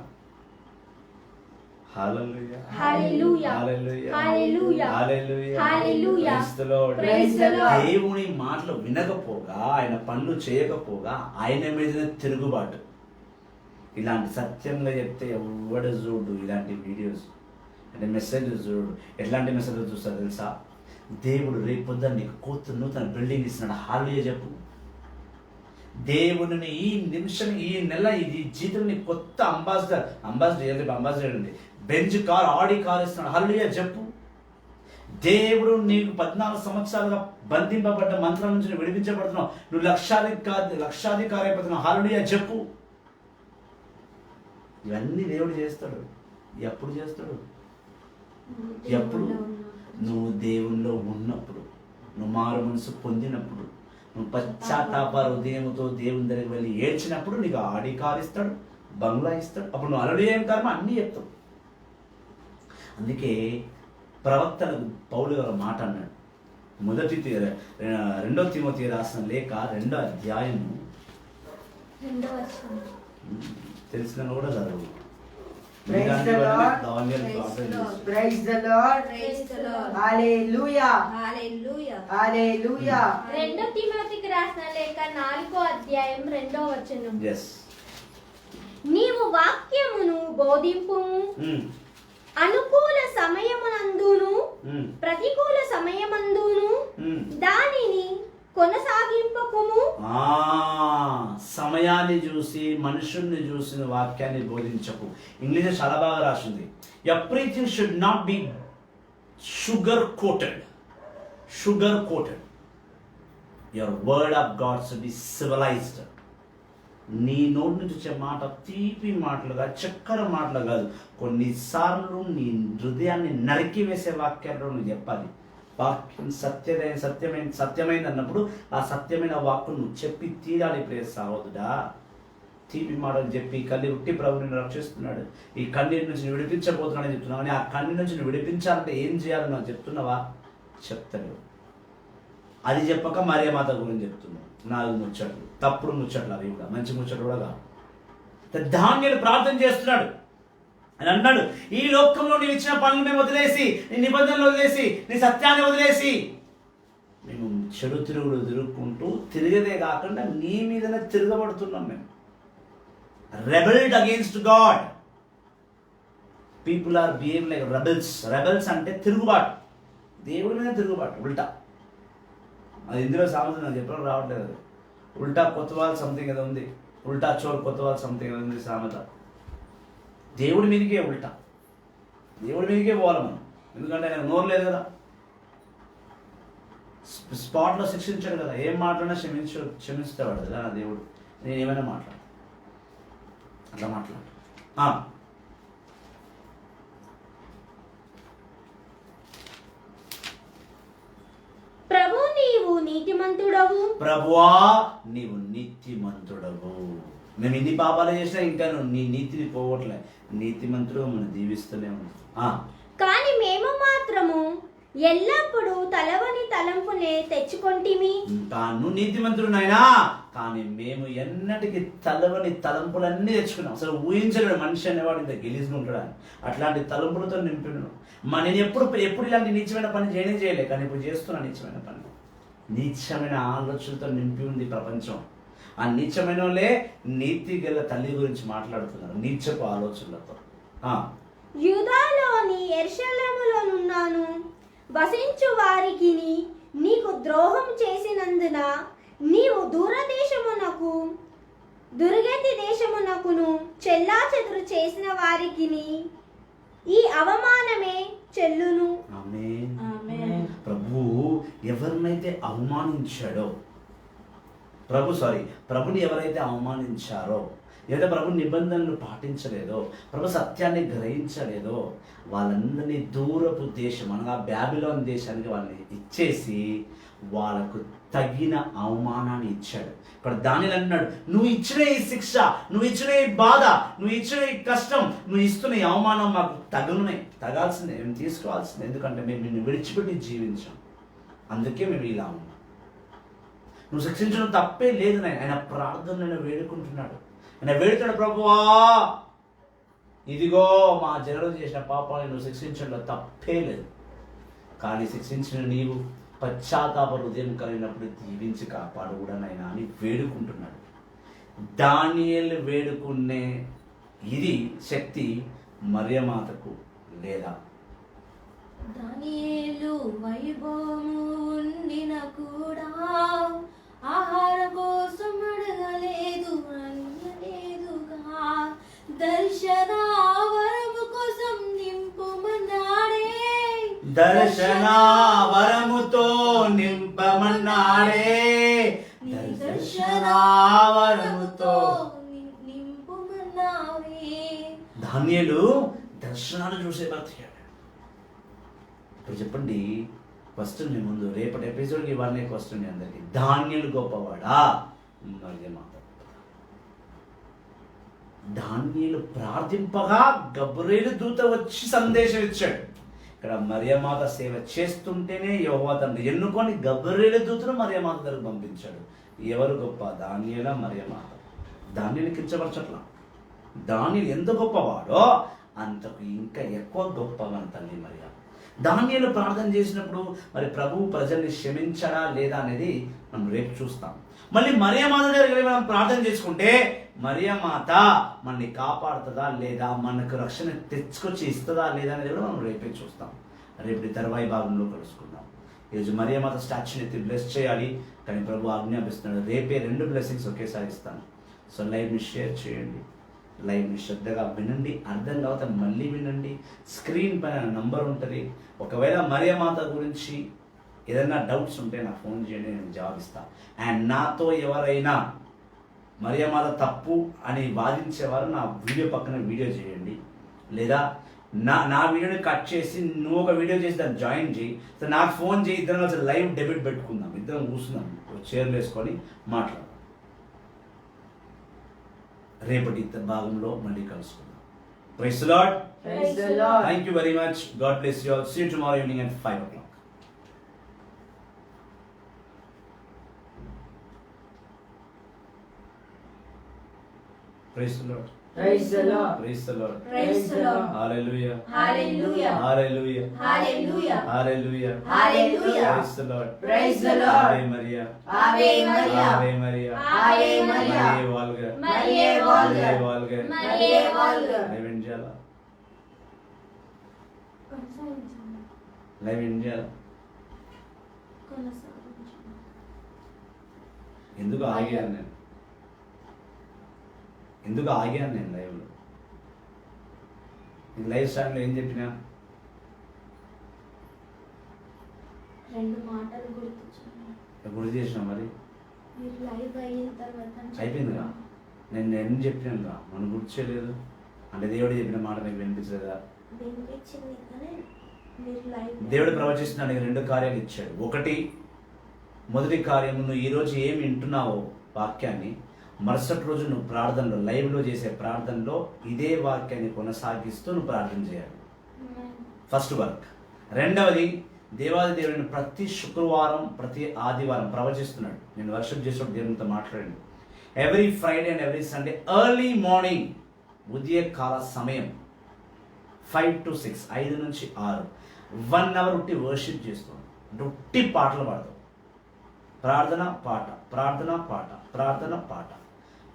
దేవుని మాటలు వినకపోగా, ఆయన పనులు చేయకపోగా ఆయన మీద తిరుగుబాటు. ఇలాంటి సత్యంగా చెప్తే ఎవడు చూడు ఇలాంటి వీడియోస్ అంటే మెసేజెస్ చూడు. ఎట్లాంటి మెసేజెస్ చూస్తారు తెలుసా? దేవుడు రేపు పొద్దున్న నీకు కూతురు తన బిల్డింగ్ ఇస్తున్నాడు, హల్లెలూయా చెప్పు. దేవుడిని ఈ నిమిషం, ఈ నెల, ఈ జీతం నీ కొత్త అంబాసిడర్ అండి, బెంజ్ కార్, ఆడి కార్ ఇస్తున్నాడు, హల్లెలూయా చెప్పు. దేవుడు నీకు 14 సంవత్సరాలుగా బంధింపబడ్డ మంత్రం నుంచి విడిపించబడుతున్నావు, నువ్వు లక్షాధికారి అయిపోతున్నావు, హల్లెలూయా చెప్పు. ఇవన్నీ దేవుడు చేస్తాడు. ఎప్పుడు చేస్తాడు? ఎప్పుడు? నువ్వు దేవుల్లో ఉన్నప్పుడు, నువ్వు మారు మనసు పొందినప్పుడు, నువ్వు పశ్చాత్తాప హృదయంతో దేవుని దగ్గరికి వెళ్ళి ఏడ్చినప్పుడు నీకు ఆడి కారు ఇస్తాడు, బంగ్లా ఇస్తాడు. అప్పుడు నువ్వు అలడు ఏం కర్మ అన్నీ చెప్తావు. అందుకే ప్రవక్తలకు పౌలు గారు మాట అన్నాడు. 2 తిమోతి రాసిన లేఖ 2వ అధ్యాయము 2వ వచనం. తెలిసిన కూడా చదువు. Praise the Lord. దానియేలు Praise ప్రార్థన the Lord. చేశాడు. Praise the Lord. Praise the Lord. Hallelujah. Hallelujah. Hallelujah. 2 తిమోతికి రాసిన లేఖ 4వ అధ్యాయం 2వ వచనం. Yes. నీవు వాక్యమును బోధింపుము, Mm. అనుకూల సమయమునందును Mm. ప్రతికూల సమయమందును Mm. దానిని కొనసాగింపకుము. సమయాన్ని చూసి మనుషుల్ని చూసిన వాక్యాన్ని బోధించకు. ఇంగ్లీష్ చాలా బాగా రాసింది. Everything should not be sugar coated. Your word of God should be civilised. నీ నోటి నుంచి వచ్చే మాట తీపి మాటలుగా, చక్కెర మాటలు కాదు. కొన్నిసార్లు నీ హృదయాన్ని నరికి వేసే వాక్యాల్లో నువ్వు చెప్పాలి. వాక్యం సత్యమైంది అన్నప్పుడు ఆ సత్యమైన వాక్యం నువ్వు చెప్పి తీరాలి. ప్రియ సహోదరుడా, తీపి మాటలు చెప్పి కళ్ళు ఉట్టి ప్రభుని రక్షిస్తున్నాడు, ఈ కన్నీటి నుంచి నువ్వు విడిపించబోతున్నాడని చెప్తున్నావు. కానీ ఆ కన్నీటి నుంచి నువ్వు విడిపించాలంటే ఏం చేయాలని నువ్వు చెప్తున్నావా? చెప్తాడు. అది చెప్పక మరియమాత గురించి చెప్తున్నావు. 4 ముచ్చట్లు, తప్పుడు ముచ్చట్లు, అవి కూడా మంచి ముచ్చట్లు కూడా కాదు. దానియేలు ప్రార్థన చేస్తున్నాడు. అని అన్నాడు, ఈ లోకంలో నీవు ఇచ్చిన పనులు మేము వదిలేసి, నీ నిబంధనలు వదిలేసి, నీ సత్యాన్ని వదిలేసి మేము చెడు తిరుగుకుంటూ తిరిగేదే కాకుండా నీ మీదనే తిరగబడుతున్నాం. మేము rebelled against God. People are behave like rebels అంటే తిరుగుబాటు, దేవుడి మీద తిరుగుబాటు, ఉల్టా. అది ఇందులో సామెత నాకు చెప్పడం రావట్లేదు. అది ఉల్టా కొత్తవాల్ సంథింగ్ ఏదో ఉంది, ఉల్టా చోర్ కొత్తవాల్ సంథింగ్ ఏదో ఉంది సామెత. దేవుడి మీదకే ఉల్టా, దేవుడి మీదకే పోవాలి మనం. ఎందుకంటే ఆయన నోరు లేదు కదా, స్పాట్లో శిక్షించాడు కదా. ఏం మాట్లాడినా క్షమిస్తాడు కదా నా దేవుడు. నేను ఏమైనా మాట్లాడు, అట్లా మాట్లాడు. ప్రభు నీవు నీతిమంతుడవు. ప్రభువా నీవు నీతిమంతుడవు. మేము ఇన్ని పాపాలు చేసినా ఇంకా నువ్వు నీ నీతిని పోవట్లే. నీతిమంతుడు మనం దీవిస్తూనే ఉన్నాం. కానీ మేము మాత్రము ఎల్లప్పుడూ తలవని తలంపునే తెచ్చుకొంటిమి. నువ్వు నీతిమంతుడు నాయనా, కానీ మేము ఎన్నటికి తలవని తలంపులన్నీ తెచ్చుకున్నాం. అసలు ఊహించలేడు మనిషి అనేవాడు ఇంత గెలిచి ఉంటాడని. అట్లాంటి తలంపులతో నింపినాను. నేను ఎప్పుడు ఇలాంటి నీచమైన పని చేయలే, కానీ ఇప్పుడు చేస్తున్నా నీచమైన పని. నీచమైన ఆలోచనలతో నింపి ఉంది ప్రపంచం. ఆ నీచమైన వాళ్ళే నీతి గల తల్లి గురించి మాట్లాడుతున్నారు, నీచపు ఆలోచనలతో. యూదాలోని యెరూషలేములోనున్నాను వసించు వారికి నీకు ద్రోహం చేసినందున నీవు దుర్గతి దేశమునకును చెల్లాచెదురు చేసిన వారికి ఈ అవమానమే చెల్లును. ఆమేన్. ప్రభు ఎవరినైతే అవమానించాడో, ప్రభుని ఎవరైతే అవమానించారో, లేదా ప్రభు నిబంధనలు పాటించలేదో, ప్రభు సత్యాన్ని గ్రహించలేదో వాళ్ళందరినీ దూరపు దేశం అనగా బాబిలోన్ దేశానికి వాళ్ళని ఇచ్చేసి వాళ్ళకు తగిన అవమానాన్ని ఇచ్చాడు. ఇక్కడ దానిలో అన్నాడు, నువ్వు ఇచ్చిన ఈ శిక్ష, నువ్వు ఇచ్చిన ఈ బాధ, నువ్వు ఇచ్చిన ఈ కష్టం, నువ్వు ఇస్తున్న ఈ అవమానం మాకు తగాల్సిందే, మేము తీసుకోవాల్సిందే. ఎందుకంటే మేము నిన్ను విడిచిపెట్టి జీవించాం, అందుకే మేము ఇలా ఉన్నాం. నువ్వు శిక్షించడం తప్పే లేదు. ఆయన ప్రార్థనను వేడుకుంటున్నాడు. ఆయన వేడుతాడు, ప్రభువా ఇదిగో మా జనులు చేసిన పాపాలను నువ్వు శిక్షించడంలో తప్పే లేదు, కానీ శిక్షించిన నీవు పశ్చాత్తాప హృదయం కలిగినప్పుడు దీవించి కాపాడు కూడా నాయనా అని వేడుకుంటున్నాడు. దానియేలు వేడుకునే ఇది శక్తి మరియమాతకు లేదా? దానియేలు వైభవము ఉండిన కూడా ఆహార కోసం అడగలేదు, అడగలేదుగా. దర్శన వరము కోసం నింపుమన్నాడే, దర్శన వరముతో నింపమన్నాడే, దర్శన వరముతో నింపుమన్నావే. దానియేలు దర్శనాలు చూసే బ్రతికాడు. ఇప్పుడు చెప్పండి, క్వశ్చన్ మీ ముందు, రేపటి ఎపిసోడ్కి ఇవన్నీ క్వశ్చన్ అందరికి. దానియేలు గొప్పవాడా? మరియమాత. దానియేలు ప్రార్థింపగా గబ్రియేలు దూత వచ్చి సందేశం ఇచ్చాడు. ఇక్కడ మరియమాత సేవ చేస్తుంటేనే యెహోవా తండ్రి ఎన్నుకొని గబ్రియేలు దూతను మరియమాత దగ్గరకు పంపించాడు. ఎవరు గొప్ప, దానియేలా మరియమాత? దానిని కించపరచట్లా. దానియలు ఎంత గొప్పవాడో అంతకు ఇంకా ఎక్కువ గొప్ప మన తల్లి మరియ. దానియేలు ప్రార్థన చేసినప్పుడు మరి ప్రభువు ప్రజల్ని క్షమించడా లేదా అనేది మనం రేపు చూస్తాం. మళ్ళీ మరియమాత దగ్గర మనం ప్రార్థన చేసుకుంటే మరియమాత మనల్ని కాపాడుతుందా లేదా, మనకు రక్షణ తెచ్చుకొచ్చి ఇస్తుందా లేదా అనేది కూడా మనం రేపే చూస్తాం. రేపు తర్వాయి భాగంలో కలుసుకుందాం. ఈరోజు మరియమాత స్టాచ్యూని ఎత్తి బ్లెస్ చేయాలి, కానీ ప్రభు ఆజ్ఞాపిస్తున్నాడు రేపే 2 బ్లెస్సింగ్స్ ఒకేసారి ఇస్తాను. సో లైవ్ని షేర్ చేయండి, లైవ్ని శ్రద్ధగా వినండి, అర్థం కాకపోతే మళ్ళీ వినండి. స్క్రీన్ పైన నంబర్ ఉంటుంది. ఒకవేళ మరియమాత గురించి ఏదైనా డౌట్స్ ఉంటే నాకు ఫోన్ చేయండి, నేను జవాబిస్తాను. అండ్ నాతో ఎవరైనా మరియమాత తప్పు అని వాదించేవారు నా వీడియో పక్కన వీడియో చేయండి, లేదా నా వీడియోని కట్ చేసి నువ్వు ఒక వీడియో చేసి దాన్ని జాయిన్ చేయి. సో నాకు ఫోన్ చేయి, ఇద్దరం అసలు లైవ్ డెబిట్ పెట్టుకుందాం, ఇద్దరం కూర్చుందాం, చైర్లు వేసుకొని మాట్లాడదాం. రేపటి భాగంలో మళ్ళీ కలుసుకుందాం. Praise the Lord. Praise the Lord. Thank you very much. God bless you all. See you tomorrow evening at 5 o'clock. Praise the Lord. Praise the Lord. Praise the Lord. Praise the Lord. Hallelujah. Hallelujah. Hallelujah. Hallelujah. Hallelujah. Hallelujah. Praise the Lord. Praise the Lord. Ave Maria. Ave Maria. Ave Maria. Ave Maria. Maria Valga. Maria Valga. Maria Valga. Maria Valga. Live India. Live India. ఎందుకు ఆగాను నేను లైవ్లో? లైవ్ స్టార్ట్లో ఏం చెప్పినా? 2 మాటలు గుర్తొచ్చాయి. గుర్తు చేసినా మరి? మీరు లైవ్ అయిన తర్వాత అయిపోయిందిగా. నేను ఎన్ని చెప్పినానుగా, మనం గుర్తు చేయలేదు అంటే దేవుడు చెప్పిన మాట నీకు వినిపించలేదా? వినిపించింది కానీ మీరు లైవ్ దేవుడు ప్రవచిస్తున్నాడు, 2 కార్యాలు ఇచ్చాడు. మొదటి కార్యం, నువ్వు ఈరోజు ఏమి వింటున్నావో వాక్యాన్ని మరుసటి రోజు నువ్వు ప్రార్థనలో, లైవ్లో చేసే ప్రార్థనలో ఇదే వాక్యాన్ని కొనసాగిస్తూ నువ్వు ప్రార్థన చేయాలి. First work. రెండవది, దేవాది దేవుడిని ప్రతి శుక్రవారం ప్రతి ఆదివారం ప్రవచిస్తున్నాడు. నేను వర్షిప్ చేసినప్పుడు దేవునితో మాట్లాడండి. Every Friday and every Sunday early morning, ఉదయకాల సమయం 5 to 6, 5 నుంచి 6, 1 hour ఉట్టి వర్షిప్ చేస్తాం. ఉట్టి పాటలు పాడతాం. ప్రార్థన పాట, ప్రార్థన పాట, ప్రార్థన పాట.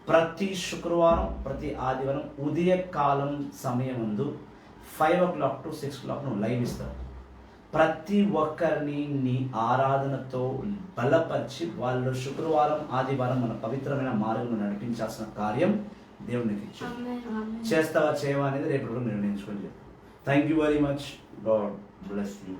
ప్రతి శుక్రవారం ప్రతి ఆదివారం ఉదయకాలం సమయం ముందు 5 o'clock to 6 o'clock నువ్వు లైవ్ ఇస్తావు. ప్రతి ఒక్కరిని నీ ఆరాధనతో బలపరిచి వాళ్ళు శుక్రవారం ఆదివారం మన పవిత్రమైన మార్గంలో నడిపించాల్సిన కార్యం దేవునికి ఇచ్చాడు. చేస్తావా చేయవా అనేది రేపు నిర్ణయించుకొని చెప్పు. Thank you very much. God bless you.